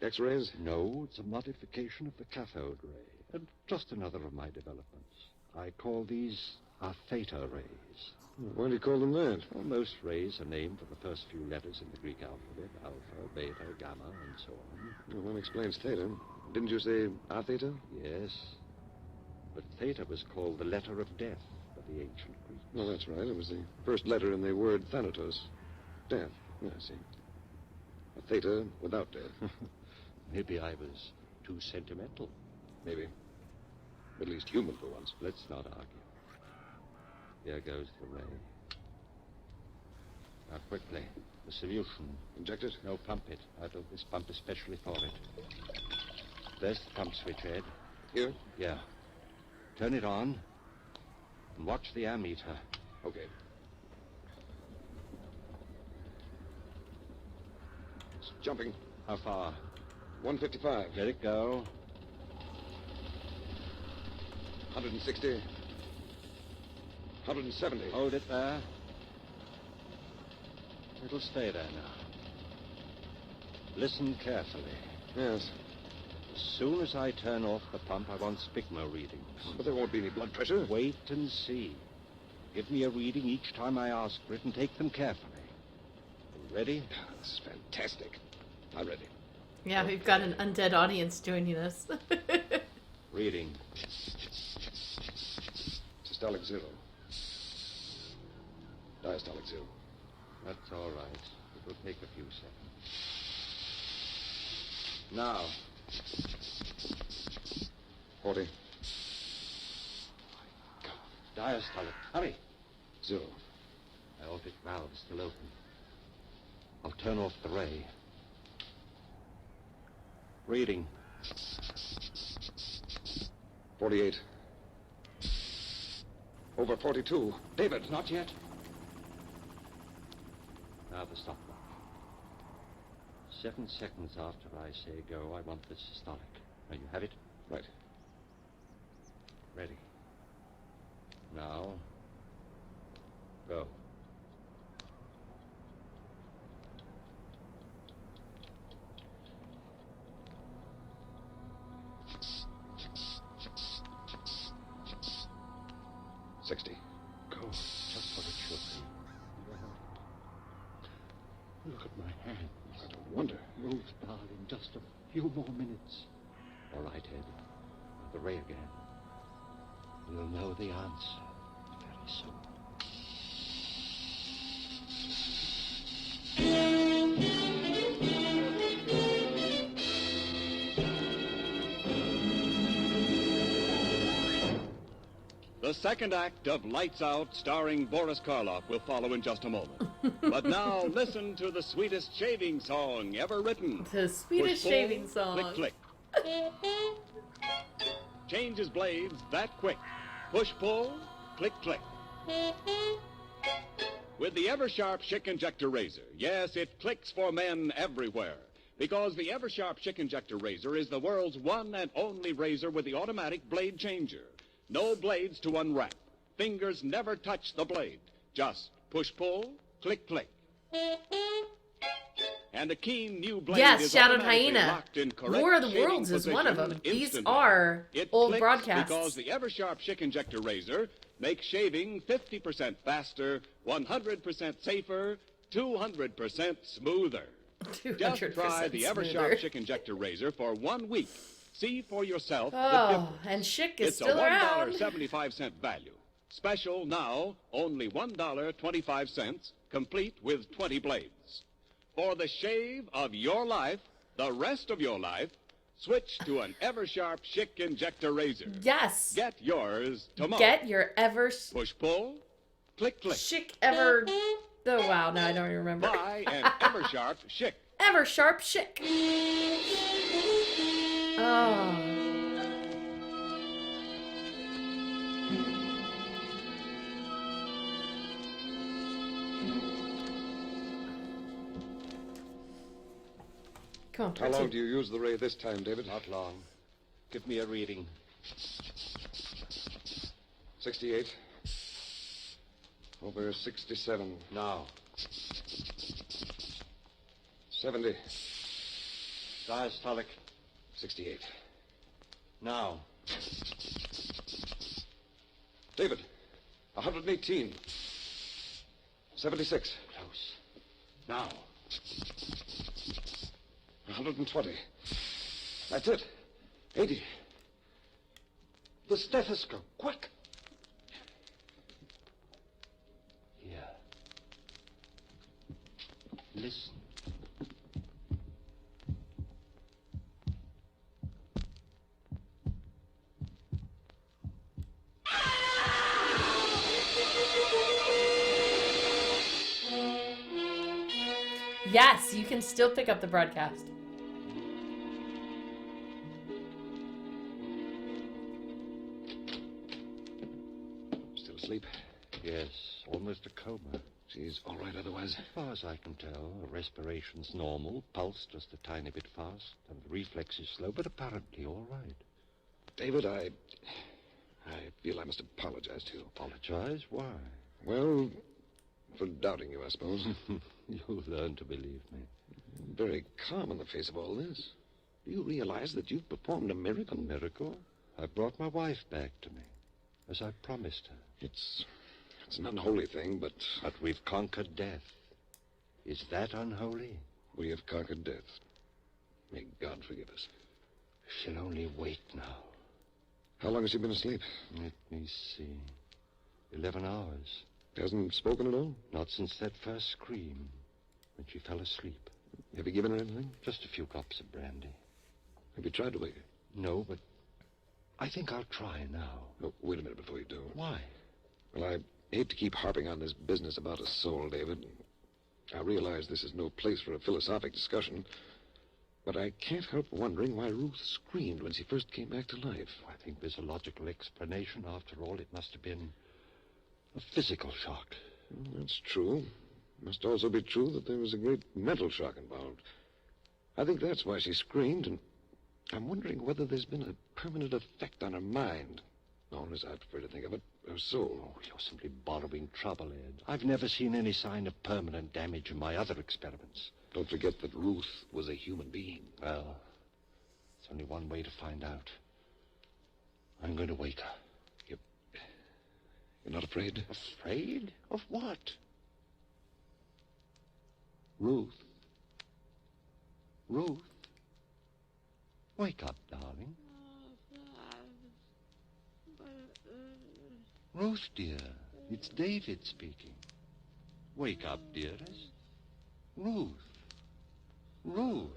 X-rays? No, it's a modification of the cathode ray. And just another of my developments. I call these our theta rays. Why do you call them that? Well, most rays are named for the first few letters in the Greek alphabet. Alpha, beta, gamma, and so on. Well, that explains theta. Didn't you say a theta? Yes. But theta was called the letter of death by the ancient Greeks. Well, that's right. It was the first letter in the word thanatos. Death. Yeah, I see. A theta without death. Maybe I was too sentimental. Maybe. At least human for once. Let's not argue. Here goes the ray. Now, quickly. The solution. Inject it? No, pump it. I built this pump especially for it. There's the pump switch, Ed. Here? Yeah. Turn it on. And watch the ammeter. Okay. It's jumping. How far? 155. Let it go. 160. 170. Hold it there. It'll stay there now. Listen carefully. Yes. As soon as I turn off the pump, I want spigma readings. But there won't be any blood pressure. Wait and see. Give me a reading each time I ask for it and take them carefully. You ready? This is fantastic. I'm ready. Yeah, we've got an undead audience joining us. Reading. Systolic 0. Diastolic 0. That's all right. It will take a few seconds. Now. 40. Diastolic. Hurry. 0. My aortic valve's still open. I'll turn off the ray. Reading. 48. Over 42. David. Not yet. Now the stopwatch. 7 seconds after I say go, I want the systolic. Now you have it? Right. Ready. Now. Go. Go. Just what it should be. Look at my hand. I don't wonder. Move, darling. Just a few more minutes. All right, Ed. Now the ray again. We'll know the answer very soon. The second act of Lights Out, starring Boris Karloff, will follow in just a moment. But now, listen to the sweetest shaving song ever written. The sweetest Push, pull, shaving song. Click, click. Changes blades that quick. Push, pull, click, click. With the Eversharp Schick Injector Razor, yes, it clicks for men everywhere. Because the Eversharp Schick Injector Razor is the world's one and only razor with the automatic blade changer. No blades to unwrap. Fingers never touch the blade. Just push-pull, click-click. And a keen new blade Yes, is Shadowed automatically Hyena. locked in correct War of the shading Worlds is one of them. position These instantly. are It old clicks broadcasts. because the Eversharp Schick Injector Razor makes shaving 50% faster, 100% safer, 200% smoother. 200% Just try the smoother. Eversharp Schick Injector Razor for 1 week. See for yourself the Oh, difference. and Schick is It's still a around. $1.75 value. Special now, only $1.25, complete with 20 blades. For the shave of your life, the rest of your life, switch to an Eversharp Schick Injector Razor. Yes. Get yours tomorrow. Get your ever Push-pull, click-click. Schick ever. Oh wow, now I don't even remember. Buy an Eversharp Schick. Ever Sharp Schick. Oh. Come on, How long Percy. do you use the ray this time, David? Not long. Give me a reading. 68. Over 67. Now. 70. Diastolic. 68. Now. David, 118. 76. Close. Now. 120. That's it. 80. The stethoscope. Quick. Here. Listen. Yes, you can still pick up the broadcast. Still asleep? Yes, almost a coma. She's all right otherwise? As far as I can tell, her respiration's normal, pulse just a tiny bit fast, and the reflex is slow, but apparently all right. David, I feel I must apologize to you. Apologize? Why? Well, for doubting you, I suppose. You'll learn to believe me. Very calm in the face of all this. Do you realize that you've performed a miracle? A miracle? I brought my wife back to me, as I promised her. It's an unholy thing, but... But we've conquered death. Is that unholy? We have conquered death. May God forgive us. She'll only wait now. How long has she been asleep? Let me see. 11 hours. Hasn't spoken at all? Not since that first scream, when she fell asleep. Have you given her anything? Just a few drops of brandy. Have you tried to wake her? No, but I think I'll try now. Oh, wait a minute before you do. Why? Well, I hate to keep harping on this business about a soul, David. I realize this is no place for a philosophic discussion, but I can't help wondering why Ruth screamed when she first came back to life. I think there's a logical explanation. After all, it must have been a physical shock. That's true. It must also be true that there was a great mental shock involved. I think that's why she screamed, and I'm wondering whether there's been a permanent effect on her mind. Or, as I prefer to think of it, her soul. Oh, you're simply borrowing trouble, Ed. I've never seen any sign of permanent damage in my other experiments. Don't forget that Ruth was a human being. Well, there's only one way to find out. I'm going to wake her. You're not afraid? Afraid? Of what? Ruth. Ruth. Wake up, darling. Ruth, dear. It's David speaking. Wake up, dearest. Ruth. Ruth.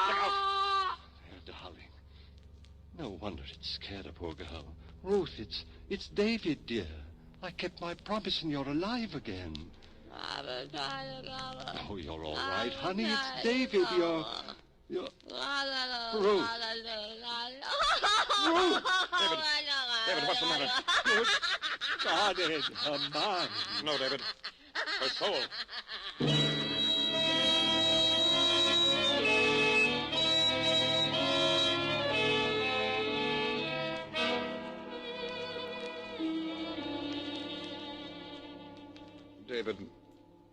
Look out! There, darling. No wonder it scared a poor girl. Ruth, it's David, dear. I kept my promise and you're alive again. Oh, you're all right, honey. It's David. You're... Ruth. Ruth. David, what's the matter? Good God, Ed, her mind. No, David. Her soul. David,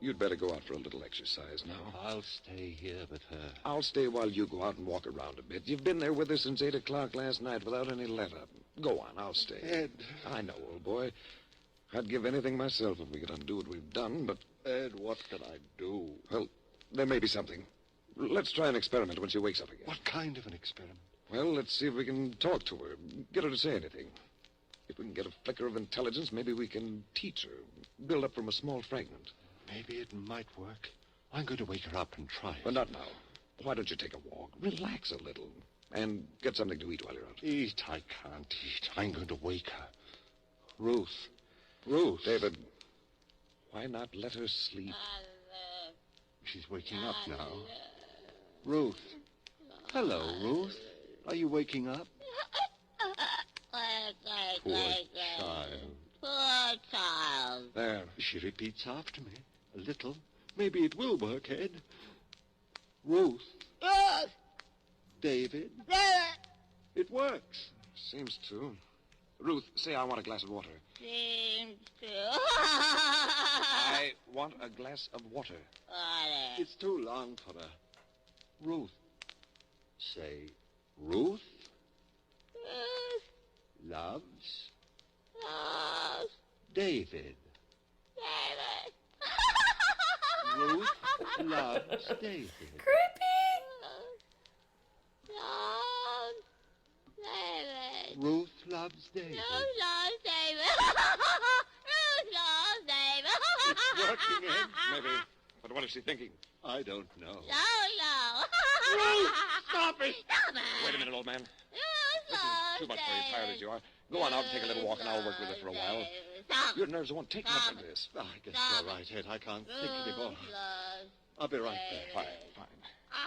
you'd better go out for a little exercise now. I'll stay here with her. I'll stay while you go out and walk around a bit. You've been there with her since 8 o'clock last night without any let-up. Go on, I'll stay. Ed. I know, old boy. I'd give anything myself if we could undo what we've done, but... Ed, what can I do? Well, there may be something. Let's try an experiment when she wakes up again. What kind of an experiment? Well, let's see if we can talk to her. Get her to say anything. If we can get a flicker of intelligence, maybe we can teach her. Build up from a small fragment. Maybe it might work. I'm going to wake her up and try it. But not now. Why don't you take a walk? Relax a little. And get something to eat while you're out. Eat? I can't eat. I'm going to wake her. Ruth. Ruth. David, why not let her sleep? She's waking up now. Ruth. Hello, Ruth. Are you waking up? Poor child. Poor child. There. She repeats after me. A little. Maybe it will work, Ed. Ruth. Ruth. David. David. It works. Seems to. Ruth, say I want a glass of water. Seems to. I want a glass of water. Water. It's too long for a Ruth. Say, Ruth loves Loves David. David. Ruth loves David. Creepy. Loves David. Ruth loves David. Ruth loves David. Ruth loves David. It's working, Ed. Maybe. But what is she thinking? I don't know. No. Ruth, stop it! Stop it. Wait a minute, old man. Ruth This loves is too much for you, David. tired as you are. Go on out and take a little walk, and I'll work with her for a while. Stop. Your nerves won't take much of this. I guess Stop you're right, Ed. I can't think Ruth anymore. loves I'll be right back. Fine.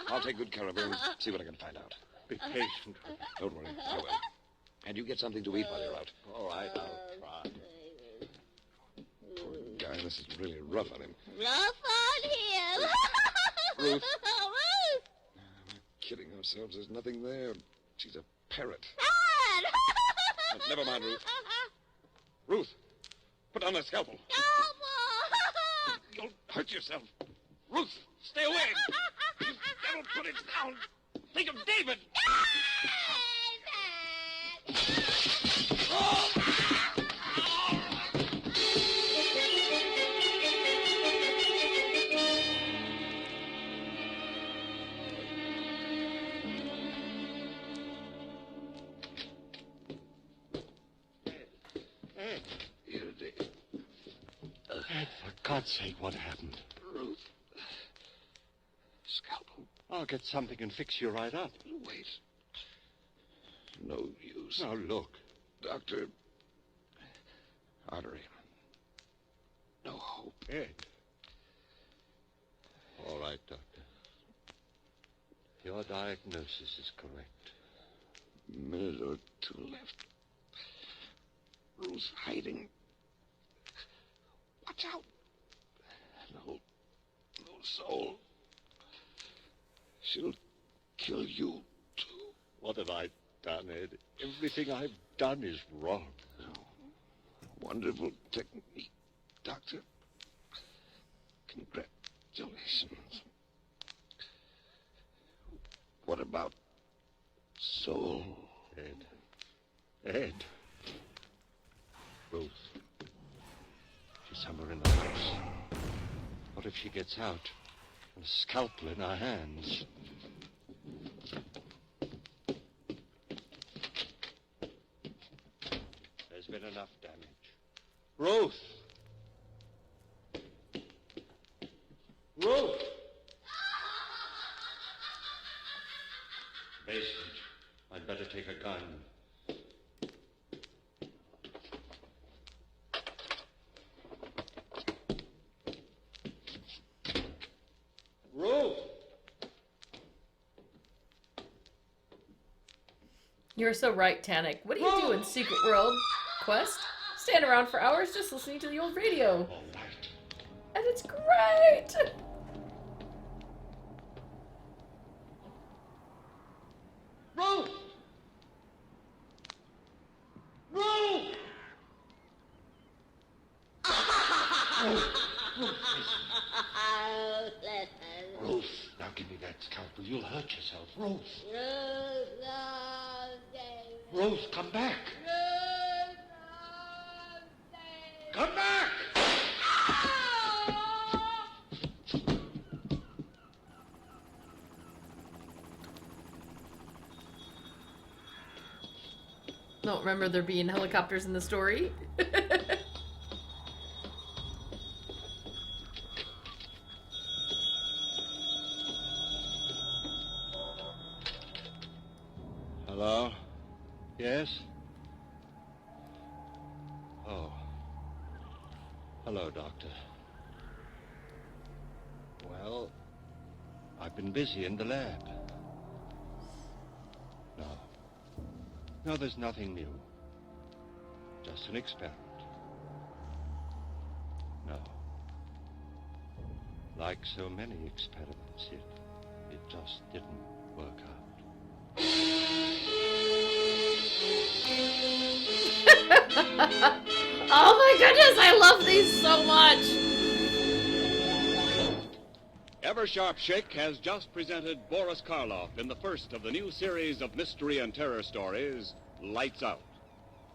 I'll take good care of her and see what I can find out. Be patient with me. Don't worry, I will. And you get something to eat while you're out. All right, I'll try. Poor guy, this is really rough on him. Rough on him. Ruth. Ruth. We're kidding ourselves. There's nothing there. She's a parrot. Helen. Never mind, Ruth. Ruth, put down that scalpel. Scalpel. You'll hurt yourself. Ruth, stay away. You devil, put it down. Think of David. Here, David. Ed, for God's sake, what happened? Ruth. Scalpel. I'll get something and fix you right up. Wait. No use. Now, look. Doctor. Artery. No hope. Ed. All right, Doctor. Your diagnosis is correct. Minute or two left. Ruth's hiding. Watch out. No soul. She'll kill you, too. What have I done, Ed? Everything I've done is wrong. Wonderful technique, Doctor. Congratulations. What about soul? Ed. Ruth. She's somewhere in the house. What if she gets out? And a scalpel in her hands. There's been enough damage. Ruth! Ruth! Basement. I'd better take a gun. Ruth! You're so right, Tannic. What do you do in Secret World Quest? Stand around for hours just listening to the old radio. All right. And it's great! Ruth! Ruth! Ruth, now give me that scalpel. You'll hurt yourself. Ruth! Ruth, come back! Come back! Don't remember there being helicopters in the story. Hello? Yes? Oh. Hello, Doctor. Well, I've been busy in the lab. No, there's nothing new. Just an experiment. No. Like so many experiments, it just didn't work out. Oh my goodness, I love these so much. Eversharp Schick has just presented Boris Karloff in the first of the new series of mystery and terror stories, Lights Out.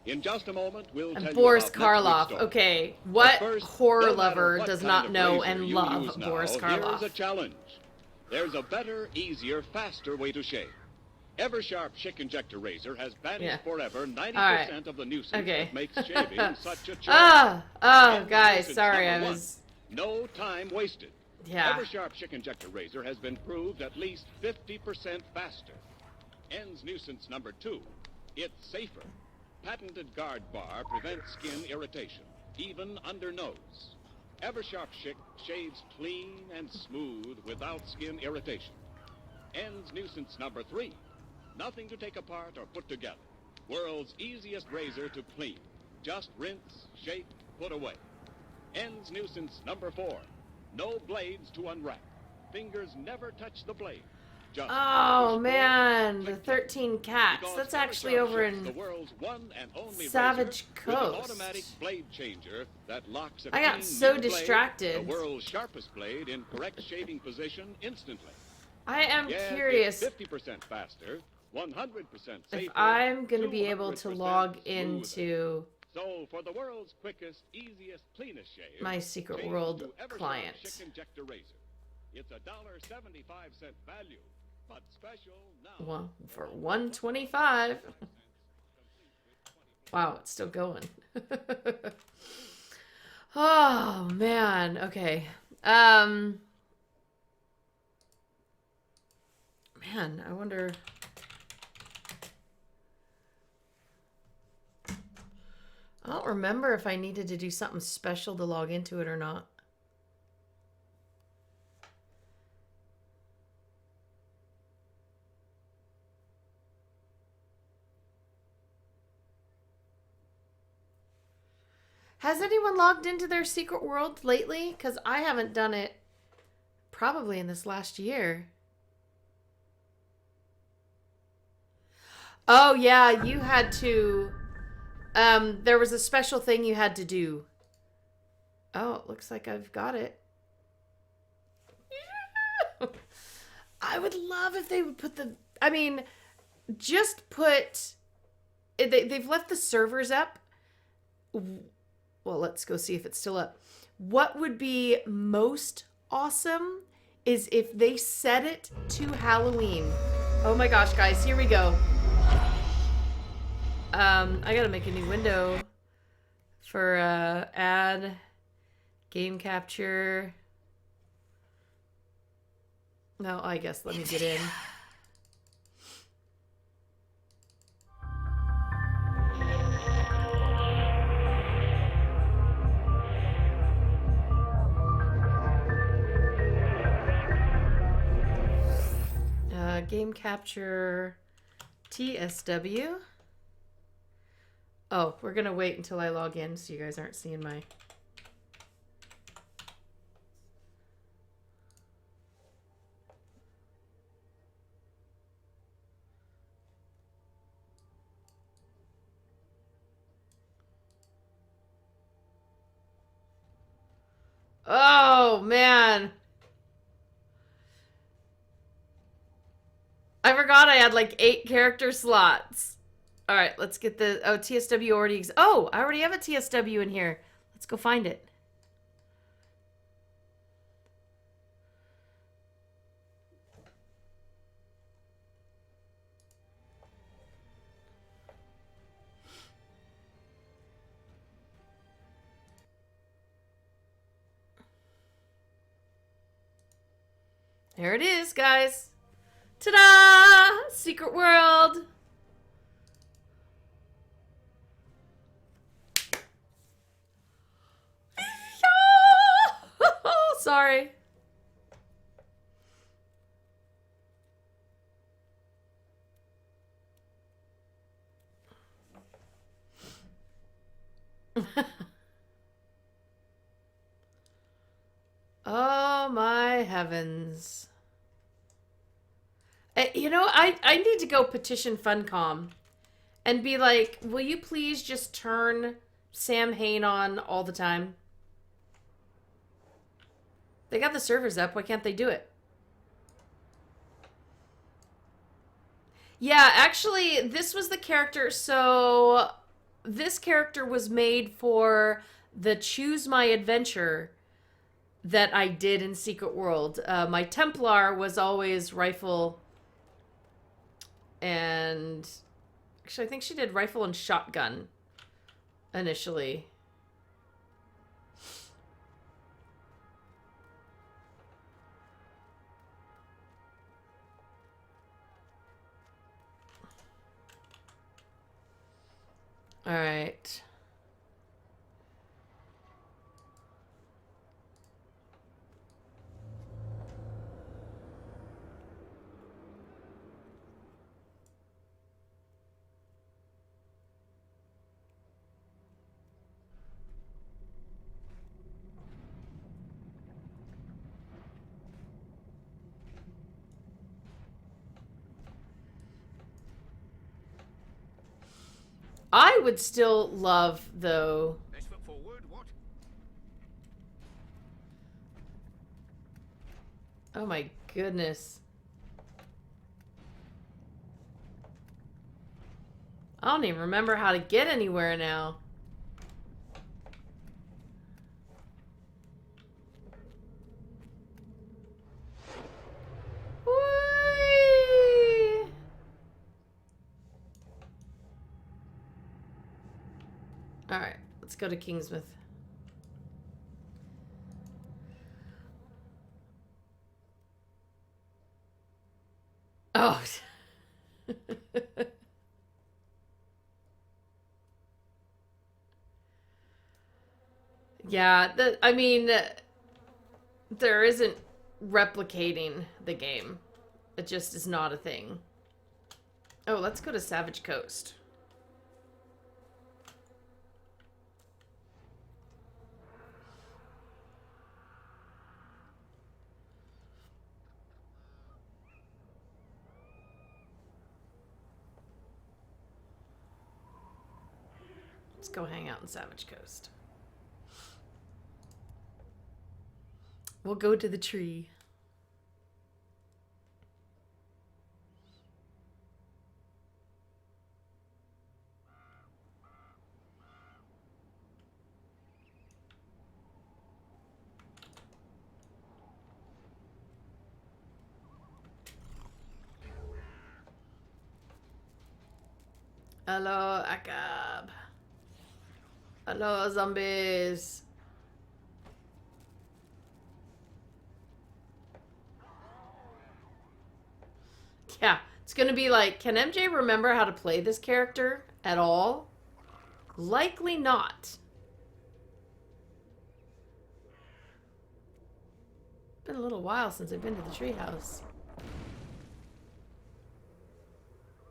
In just a moment, we'll tell Boris you about next week's Karloff. story. Okay, what But first, horror no matter lover what does kind not of know razor and you love use now, Boris Karloff? Here's a challenge. There's a better, easier, faster way to shave. Eversharp Schick Injector Razor has banished forever 90% of the nuisance that makes shaving such a chore. Guys, Nuisance sorry, number I one, was... no time wasted. Yeah. Eversharp Schick Injector Razor has been proved at least 50% faster. Ends nuisance number 2. It's safer. Patented guard bar prevents skin irritation, even under nose. Eversharp Schick shaves clean and smooth without skin irritation. Ends nuisance number 3. Nothing to take apart or put together. World's easiest razor to clean. Just rinse, shake, put away. Ends nuisance number 4. No blades to unwrap. Fingers never touch the blade. Just Oh push man, forward, the click, 13 cats. because That's actually Eversharp over ships the in world's one and only Savage razor with an Coast. automatic blade changer that locks a I got clean so new blade, distracted. the world's sharpest blade, in correct shaving position instantly. I am Yes, curious it's 50% faster, 100% safer. if I'm going to be able to 200% log smoother. into So, for the world's quickest, easiest, cleanest shave, my Secret change World to Eversharp client. Schick Injector Razor. It's a $1.75 value, but special now. Well, for 125. Wow, it's still going. Oh man. Okay. Man, I wonder. I don't remember if I needed to do something special to log into it or not. Has anyone logged into their Secret World lately? Because I haven't done it probably in this last year. Oh, yeah, you had to... there was a special thing you had to do. Oh, it looks like I've got it. I would love if they would put the... I mean, just put... They've left the servers up. Well, let's go see if it's still up. What would be most awesome is if they set it to Halloween. Oh my gosh, guys, here we go. I gotta make a new window for add game capture. No, I guess let me get in. Game capture TSW. Oh, we're gonna wait until I log in so you guys aren't seeing my... Oh, man. I forgot I had like 8 character slots. All right, let's get the... Oh, TSW already... Oh, I already have a TSW in here. Let's go find it. There it is, guys. Ta-da! Secret World. Sorry. Oh my heavens. You know, I need to go petition Funcom and be like, will you please just turn Samhain on all the time? They got the servers up. Why can't they do it? Yeah, actually, this was the character. So this character was made for the Choose My Adventure that I did in Secret World. My Templar was always rifle, and actually I think she did rifle and shotgun initially. All right. I would still love, though. Best foot forward, what? Oh my goodness. I don't even remember how to get anywhere now. Whee! All right, let's go to Kingsmouth. Oh. Yeah, I mean, there isn't replicating the game. It just is not a thing. Oh, let's go to Savage Coast. Let's go hang out in Savage Coast. We'll go to the tree. Hello, Akab. Hello, zombies. Yeah, it's gonna be like, can MJ remember how to play this character at all? Likely not. Been a little while since I've been to the treehouse.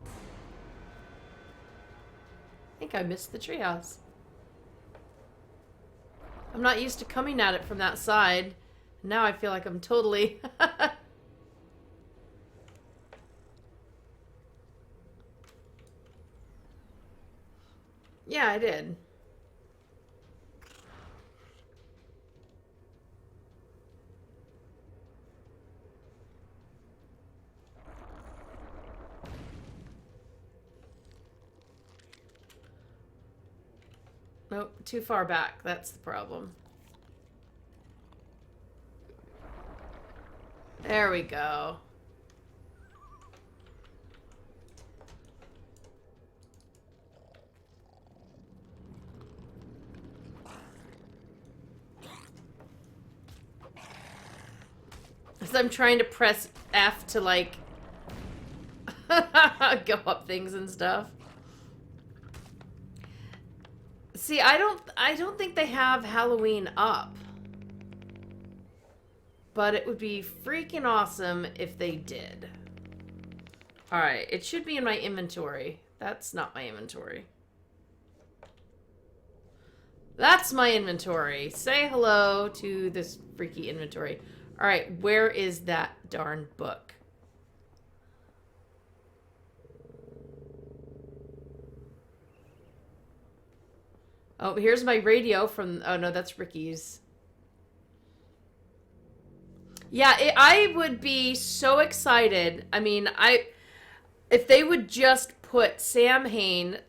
I think I missed the treehouse. I'm not used to coming at it from that side. Now I feel like I'm totally... Yeah, I did. Nope, too far back. That's the problem. There we go. As I'm trying to press F to, like, go up things and stuff. See, I don't think they have Halloween up. But it would be freaking awesome if they did. Alright, it should be in my inventory. That's not my inventory. That's my inventory. Say hello to this freaky inventory. Alright, where is that darn book? Oh, here's my radio from... Oh, no, that's Ricky's. Yeah, I would be so excited. I mean, if they would just put Samhain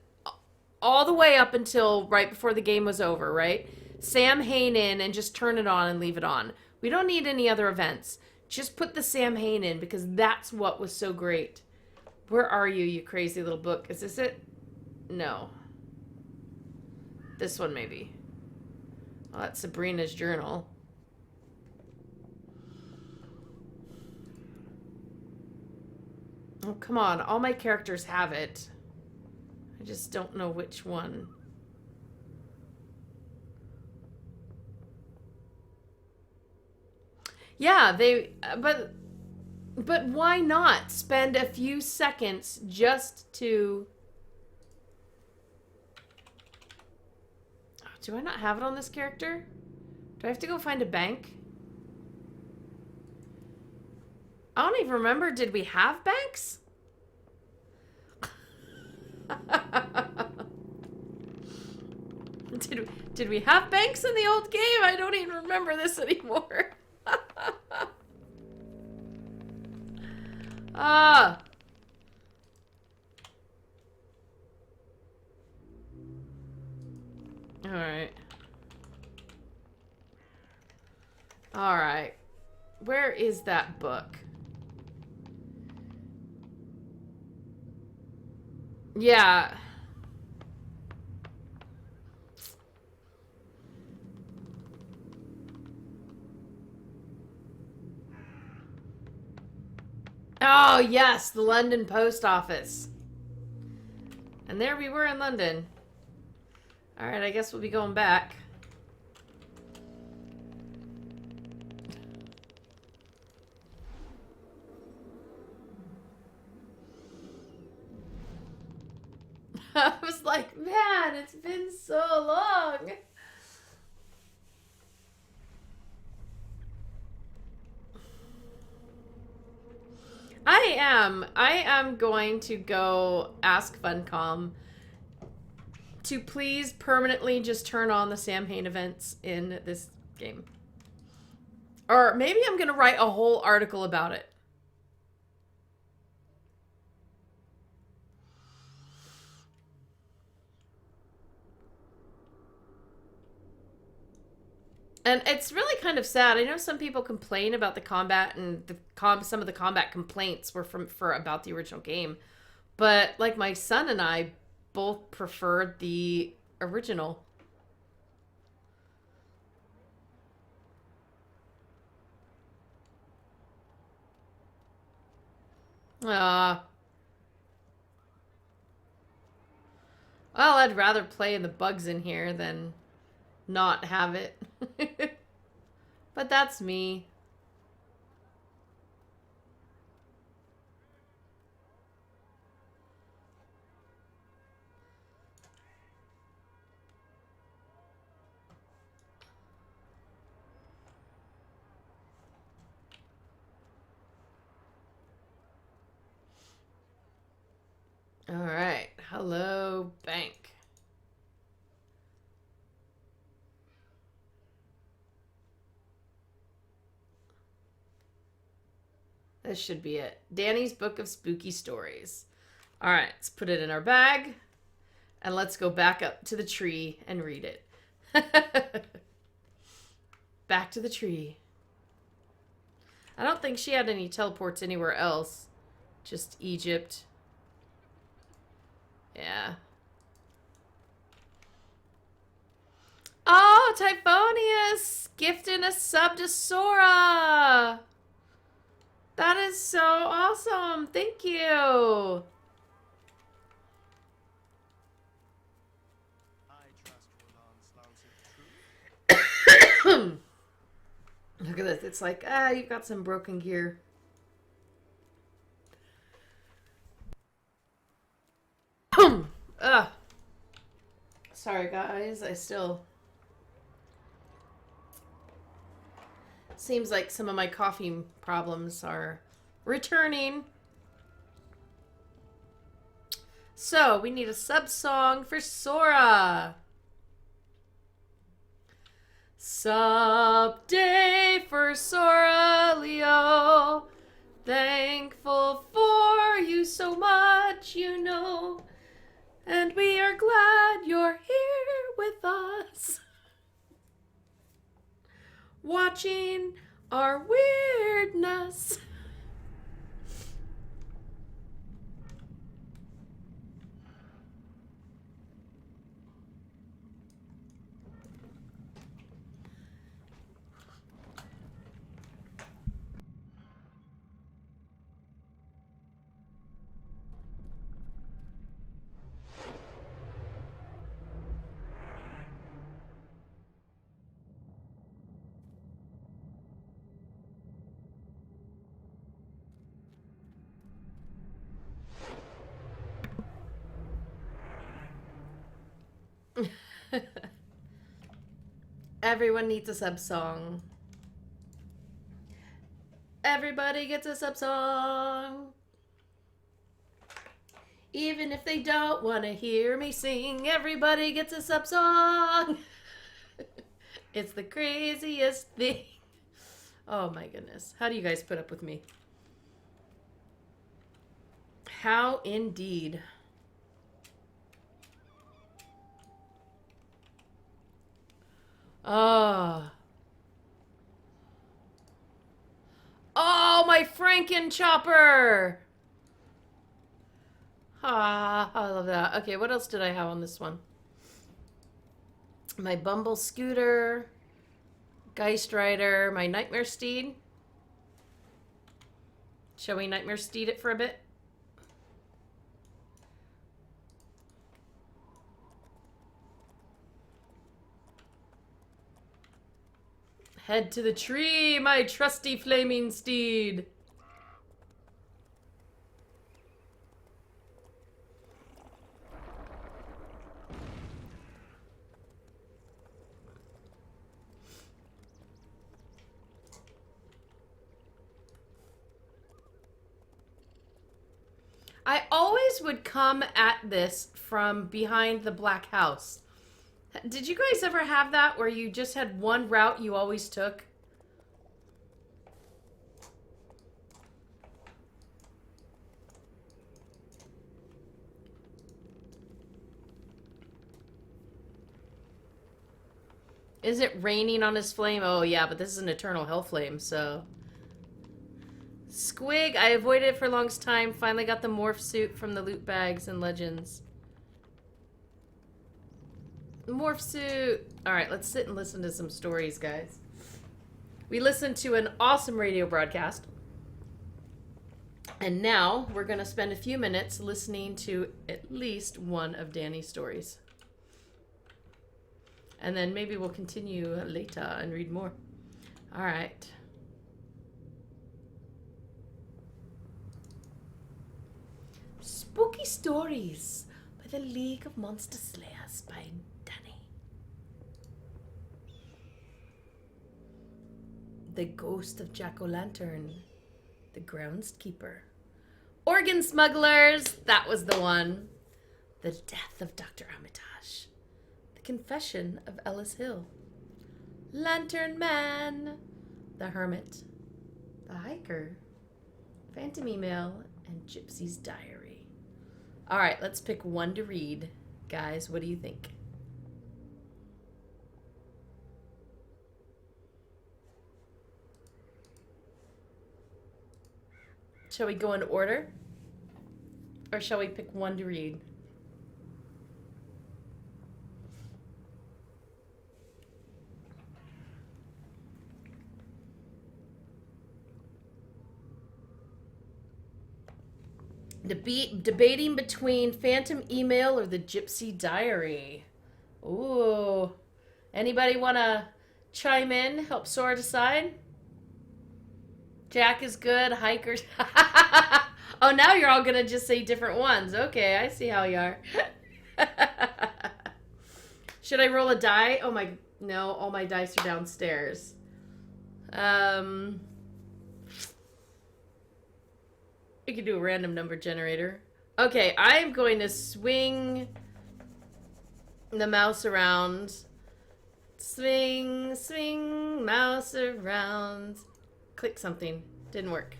all the way up until right before the game was over, right? Samhain in and just turn it on and leave it on. We don't need any other events. Just put the Samhain in because that's what was so great. Where are you, you crazy little book? Is this it? No. This one, maybe. Oh, that's Sabrina's journal. Oh, come on. All my characters have it. I just don't know which one. Yeah, but why not spend a few seconds just to... Do I not have it on this character? Do I have to go find a bank? I don't even remember. Did we have banks? Did we have banks in the old game? I don't even remember this anymore. Ah. All right. All right. Where is that book? Yeah. Oh, yes, the London post office. And there we were in London. All right, I guess we'll be going back. I was like, man, it's been so long. I am going to go ask Funcom to please permanently just turn on the Samhain events in this game. Or maybe I'm going to write a whole article about it. And it's really kind of sad. I know some people complain about the combat, and some of the combat complaints were about the original game. But like my son and I both preferred the original. Well, I'd rather play in the bugs in here than not have it. But that's me. All right. Hello, bank. This should be it. Danny's Book of Spooky Stories. All right, let's put it in our bag. And let's go back up to the tree and read it. Back to the tree. I don't think she had any teleports anywhere else. Just Egypt. Yeah. Oh, Typhonius! Gifting a sub to Sora! That is so awesome! Thank you! Look at this. It's like, you've got some broken gear. Ugh. Sorry, guys. I still... Seems like some of my coffee problems are returning. So, we need a sub song for Sora. Sup day for Sora Leo. Thankful for you so much, you know. And we are glad you're here with us. Watching our weirdness. Everyone needs a sub song. Everybody gets a sub song. Even if they don't want to hear me sing, everybody gets a sub song. It's the craziest thing. Oh my goodness. How do you guys put up with me? How indeed. Oh. Oh, my Franken chopper. Ah, I love that. Okay, what else did I have on this one? My Bumble scooter, Geist Rider, my Nightmare Steed. Shall we Nightmare Steed it for a bit? Head to the tree, my trusty flaming steed. I always would come at this from behind the black house. Did you guys ever have that where you just had one route you always took? Is it raining on his flame? Oh yeah, but this is an eternal hell flame, so... Squig, I avoided it for a long time. Finally got the morph suit from the loot bags and legends. Morph suit. Alright, let's sit and listen to some stories, guys. We listened to an awesome radio broadcast. And now we're going to spend a few minutes listening to at least one of Danny's stories. And then maybe we'll continue later and read more. Alright. Spooky Stories by the League of Monster Slayers by Danny. The Ghost of Jack-O-Lantern. The Groundskeeper. Organ Smugglers. That was the one. The Death of Dr. Armitage. The Confession of Ellis Hill. Lantern Man. The Hermit. The Hiker. Phantom Email. And Gypsy's Diary. All right, let's pick one to read. Guys, what do you think? Shall we go in order? Or shall we pick one to read? Debating between Phantom Email or the Gypsy Diary. Ooh. Anybody want to chime in? Help Sora decide? Jack is good. Hikers. Oh, now you're all going to just say different ones. Okay, I see how you are. Should I roll a die? Oh my... No, all my dice are downstairs. We could do a random number generator. Okay, I am going to swing the mouse around Swing, swing, mouse around. Click something. Didn't work.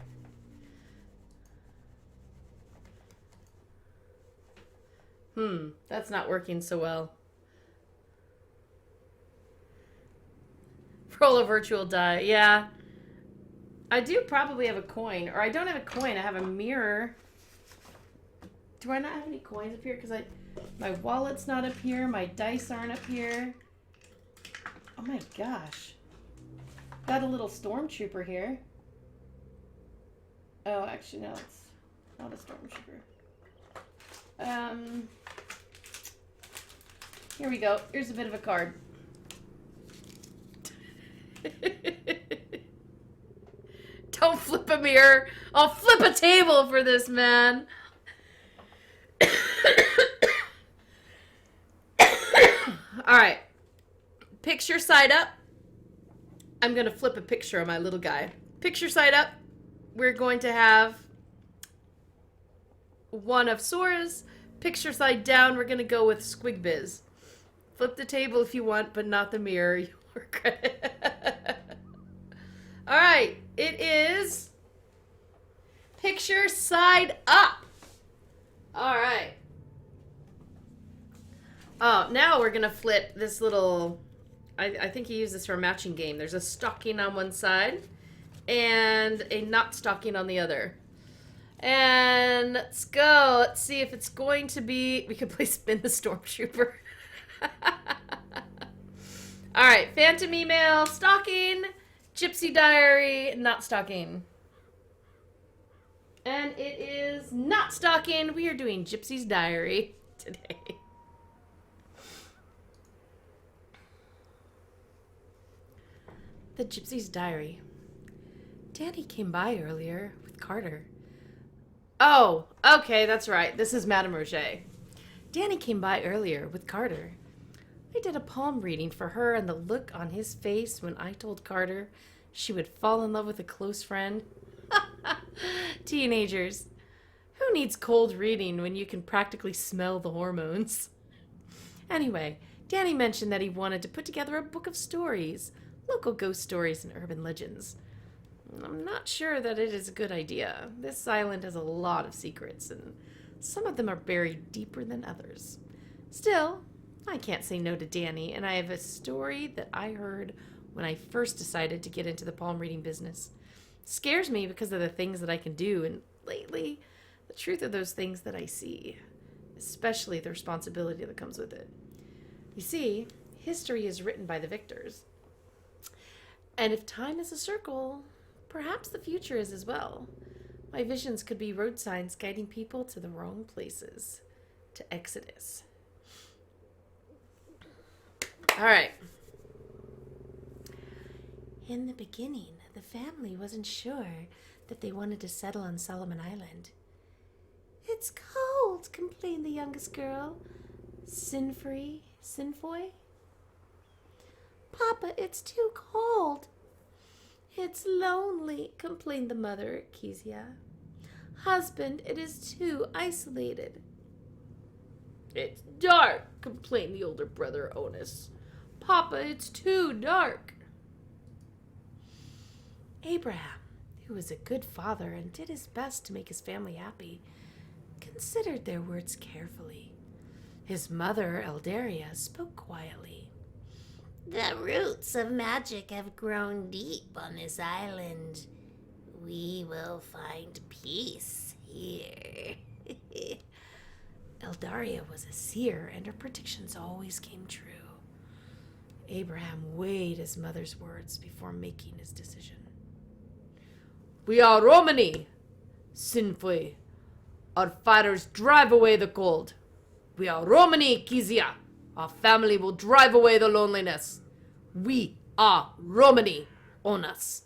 That's not working so well. Roll a virtual die. Yeah. I do probably have a coin. Or I don't have a coin. I have a mirror. Do I not have any coins up here? Because my wallet's not up here. My dice aren't up here. Oh my gosh. Got a little stormtrooper here. Oh, actually, no. It's not a stormtrooper. Here we go. Here's a bit of a card. Don't flip a mirror. I'll flip a table for this, man. All right. Picture side up. I'm going to flip a picture of my little guy. Picture side up. We're going to have one of Sora's. Picture side down, we're going to go with Squigbiz. Flip the table if you want, but not the mirror. You'll regret it. All right. It is picture side up. All right. Oh, now we're going to flip this little... I think you use this for a matching game. There's a stocking on one side and a not stocking on the other. And let's go. Let's see if it's going to be... We could play Spin the Stormtrooper. All right. Phantom Email, stocking. Gypsy Diary, not stocking. And it is not stocking. We are doing Gypsy's Diary today. The Gypsy's Diary. Danny came by earlier with Carter. Oh, okay, that's right. This is Madame Roger. Danny came by earlier with Carter. I did a palm reading for her, and the look on his face when I told Carter she would fall in love with a close friend. Teenagers. Who needs cold reading when you can practically smell the hormones? Anyway, Danny mentioned that he wanted to put together a book of stories. Local ghost stories and urban legends. I'm not sure that it is a good idea. This island has a lot of secrets, and some of them are buried deeper than others. Still, I can't say no to Danny, and I have a story that I heard when I first decided to get into the palm reading business. It scares me because of the things that I can do, and lately, the truth of those things that I see, especially the responsibility that comes with it. You see, history is written by the victors. And if time is a circle, perhaps the future is as well. My visions could be road signs guiding people to the wrong places, to Exodus. All right. In the beginning, the family wasn't sure that they wanted to settle on Solomon Island. It's cold, complained the youngest girl. Sinfoy? Papa, it's too cold. It's lonely, complained the mother, Kezia. Husband, it is too isolated. It's dark, complained the older brother, Onus. Papa, it's too dark. Abraham, who was a good father and did his best to make his family happy, considered their words carefully. His mother, Eldaria, spoke quietly. The roots of magic have grown deep on this island. We will find peace here. Eldaria was a seer, and her predictions always came true. Abraham weighed his mother's words before making his decision. We are Romani, Sinfoy. Our fighters drive away the cold. We are Romani, Kezia. Our family will drive away the loneliness. We are Romani, Onus.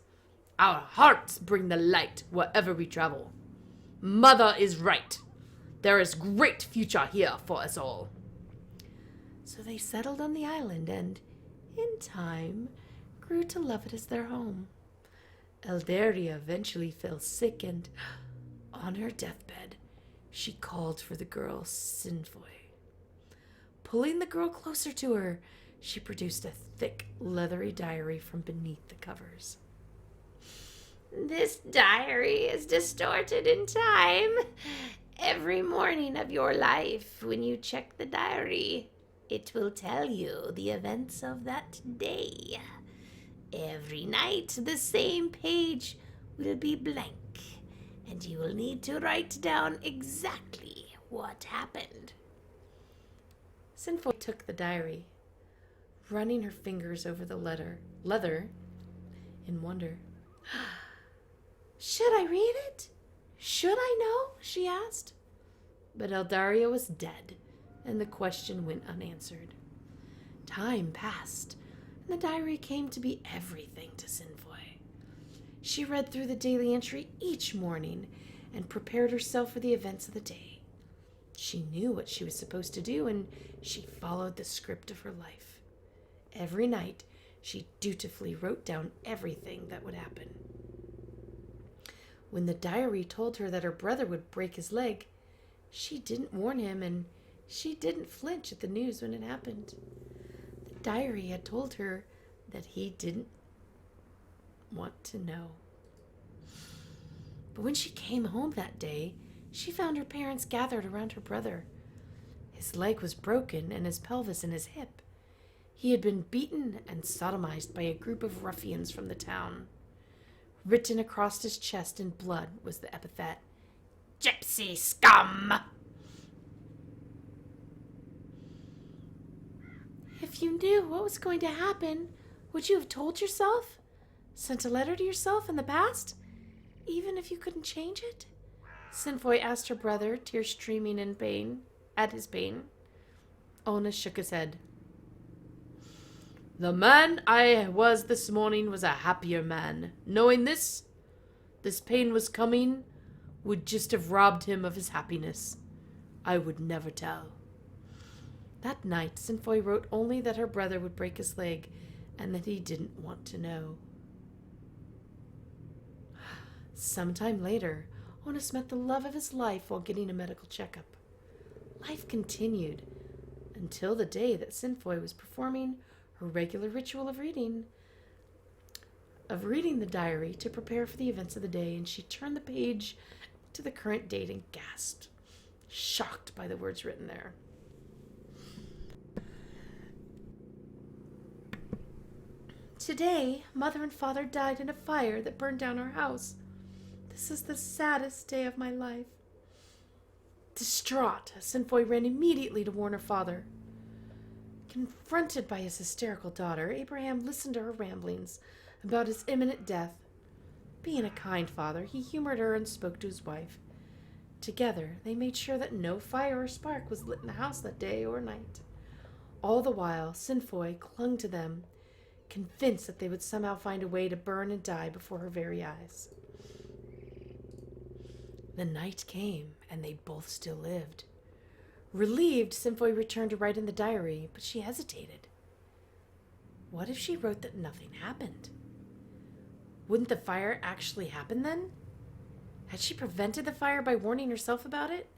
Our hearts bring the light wherever we travel. Mother is right. There is great future here for us all. So they settled on the island and, in time, grew to love it as their home. Eldaria eventually fell sick and, on her deathbed, she called for the girl Sinfoy. Pulling the girl closer to her, She produced a thick, leathery diary from beneath the covers. This diary is distorted in time. Every morning of your life, when you check the diary, it will tell you the events of that day. Every night, the same page will be blank, and you will need to write down exactly what happened. Sinfoy took the diary, running her fingers over the leather in wonder. Should I read it? Should I know? She asked. But Eldaria was dead, and the question went unanswered. Time passed, and the diary came to be everything to Sinfoy. She read through the daily entry each morning and prepared herself for the events of the day. She knew what she was supposed to do, and she followed the script of her life. Every night, she dutifully wrote down everything that would happen. When the diary told her that her brother would break his leg, she didn't warn him, and she didn't flinch at the news when it happened. The diary had told her that he didn't want to know. But when she came home that day, she found her parents gathered around her brother. His leg was broken and his pelvis and his hip. He had been beaten and sodomized by a group of ruffians from the town. Written across his chest in blood was the epithet, "Gypsy scum!" If you knew what was going to happen, would you have told yourself? Sent a letter to yourself in the past? Even if you couldn't change it? Sinfoy asked her brother, tears streaming in pain, at his pain. Ona shook his head. The man I was this morning was a happier man. Knowing this pain was coming, would just have robbed him of his happiness. I would never tell. That night, Sinfoy wrote only that her brother would break his leg and that he didn't want to know. Sometime later, Onus met the love of his life while getting a medical checkup. Life continued until the day that Sinfoy was performing her regular ritual of reading the diary to prepare for the events of the day, and she turned the page to the current date and gasped, shocked by the words written there. Today, Mother and Father died in a fire that burned down our house. This is the saddest day of my life. Distraught, Sinfoy ran immediately to warn her father. Confronted by his hysterical daughter, Abraham listened to her ramblings about his imminent death. Being a kind father, he humored her and spoke to his wife. Together, they made sure that no fire or spark was lit in the house that day or night. All the while, Sinfoy clung to them, convinced that they would somehow find a way to burn and die before her very eyes. The night came, and they both still lived. Relieved, Sinfoy returned to write in the diary, but she hesitated. What if she wrote that nothing happened? Wouldn't the fire actually happen then? Had she prevented the fire by warning herself about it?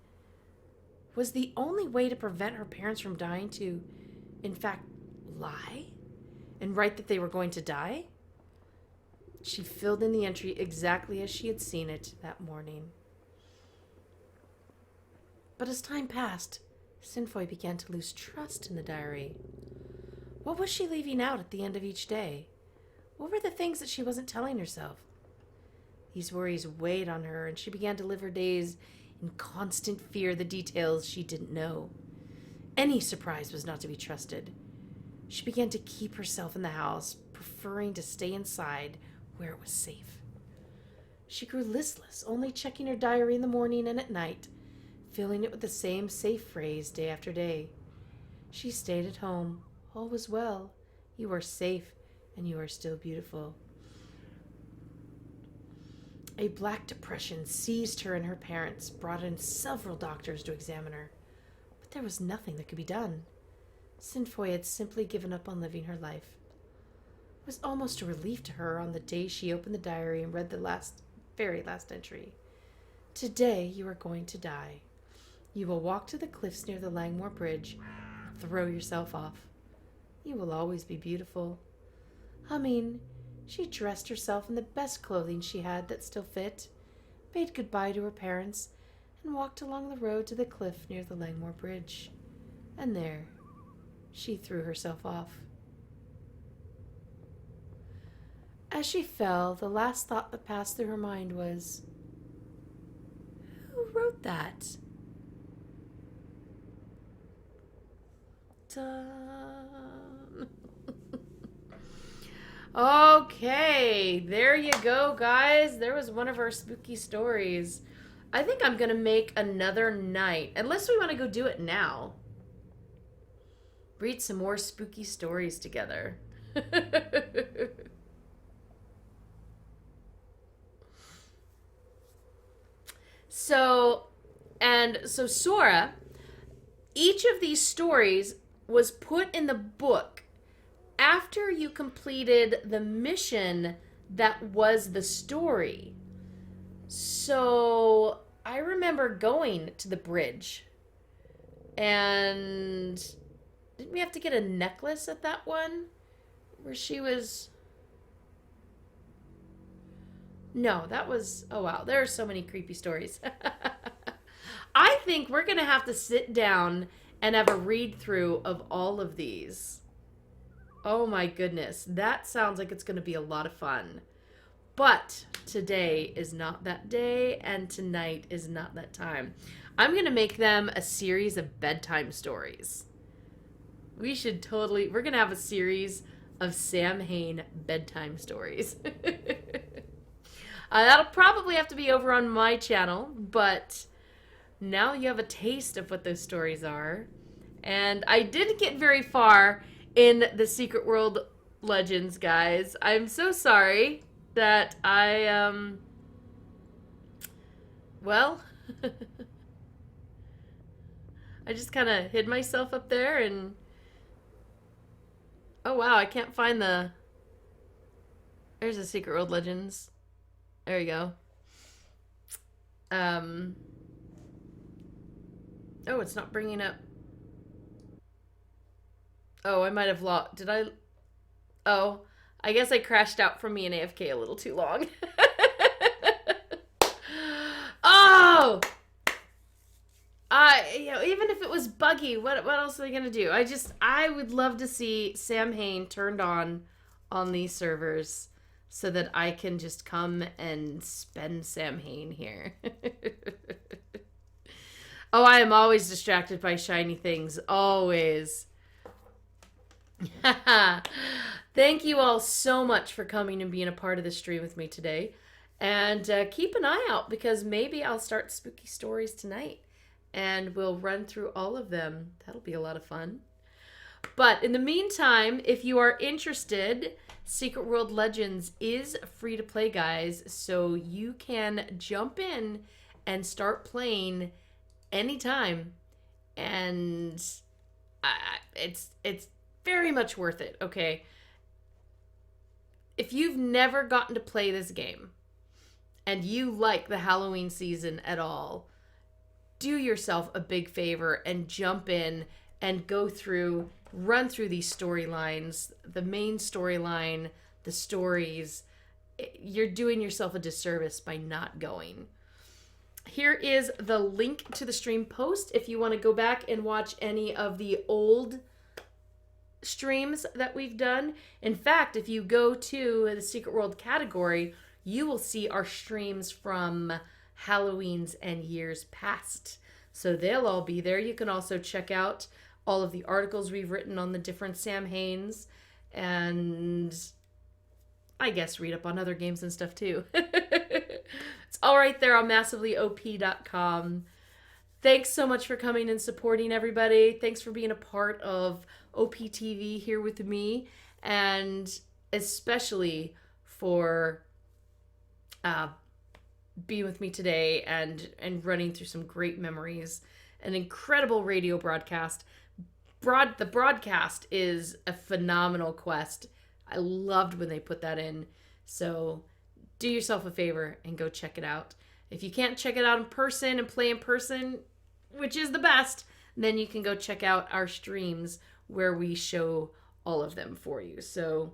Was the only way to prevent her parents from dying to, in fact, lie and write that they were going to die? She filled in the entry exactly as she had seen it that morning. But as time passed, Sinfoy began to lose trust in the diary. What was she leaving out at the end of each day? What were the things that she wasn't telling herself? These worries weighed on her, and she began to live her days in constant fear of the details she didn't know. Any surprise was not to be trusted. She began to keep herself in the house, preferring to stay inside where it was safe. She grew listless, only checking her diary in the morning and at night, filling it with the same safe phrase day after day. She stayed at home. All was well. You are safe, and you are still beautiful. A black depression seized her, and her parents brought in several doctors to examine her. But there was nothing that could be done. Sinfoy had simply given up on living her life. It was almost a relief to her on the day she opened the diary and read the very last entry. Today you are going to die. You will walk to the cliffs near the Langmore Bridge and throw yourself off. You will always be beautiful. Humming, she dressed herself in the best clothing she had that still fit, bade goodbye to her parents, and walked along the road to the cliff near the Langmore Bridge. And there, she threw herself off. As she fell, the last thought that passed through her mind was, who wrote that? Dun. Okay, there you go, guys. There was one of our spooky stories. I think I'm going to make another night, unless we want to go do it now. Read some more spooky stories together. So Sora, each of these stories was put in the book after you completed the mission that was the story. So I remember going to the bridge, and didn't we have to get a necklace at that one where she was... No, that was... Oh, wow. There are so many creepy stories. I think we're going to have to sit down and have a read-through of all of these. Oh, my goodness. That sounds like it's going to be a lot of fun. But today is not that day, and tonight is not that time. I'm going to make them a series of bedtime stories. We should totally... We're going to have a series of Samhain bedtime stories. That'll probably have to be over on my channel, but now you have a taste of what those stories are. And I didn't get very far in the Secret World Legends, guys. I'm so sorry that I, well, I just kind of hid myself up there and, oh wow, I can't find the, there's the Secret World Legends. There you go. Oh, it's not bringing up. Oh, I might have lost. Did I? Oh, I guess I crashed out from being AFK a little too long. Oh! Even if it was buggy, what else are they gonna do? I would love to see Samhain turned on these servers, so that I can just come and spend Samhain here. Oh, I am always distracted by shiny things. Always. Thank you all so much for coming and being a part of the stream with me today. And keep an eye out, because maybe I'll start spooky stories tonight. And we'll run through all of them. That'll be a lot of fun. But in the meantime, if you are interested, Secret World Legends is free to play, guys, so you can jump in and start playing anytime, and it's very much worth it. Okay, if you've never gotten to play this game and you like the Halloween season at all, do yourself a big favor and jump in and run through these storylines, the main storyline, the stories. You're doing yourself a disservice by not going. Here is the link to the stream post if you want to go back and watch any of the old streams that we've done. In fact, if you go to the Secret World category, you will see our streams from Halloween's and years past. So they'll all be there. You can also check out all of the articles we've written on the different Samhains, and I guess read up on other games and stuff too. It's all right there on massivelyop.com. Thanks so much for coming and supporting, everybody. Thanks for being a part of OPTV here with me, and especially for being with me today and running through some great memories. An incredible radio broadcast. The broadcast is a phenomenal quest. I loved when they put that in. So do yourself a favor and go check it out. If you can't check it out in person and play in person, which is the best, then you can go check out our streams where we show all of them for you. So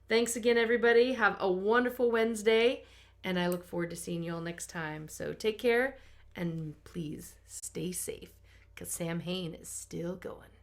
thanks again, everybody. Have a wonderful Wednesday, and I look forward to seeing you all next time. So take care, and please stay safe, because Samhain is still going.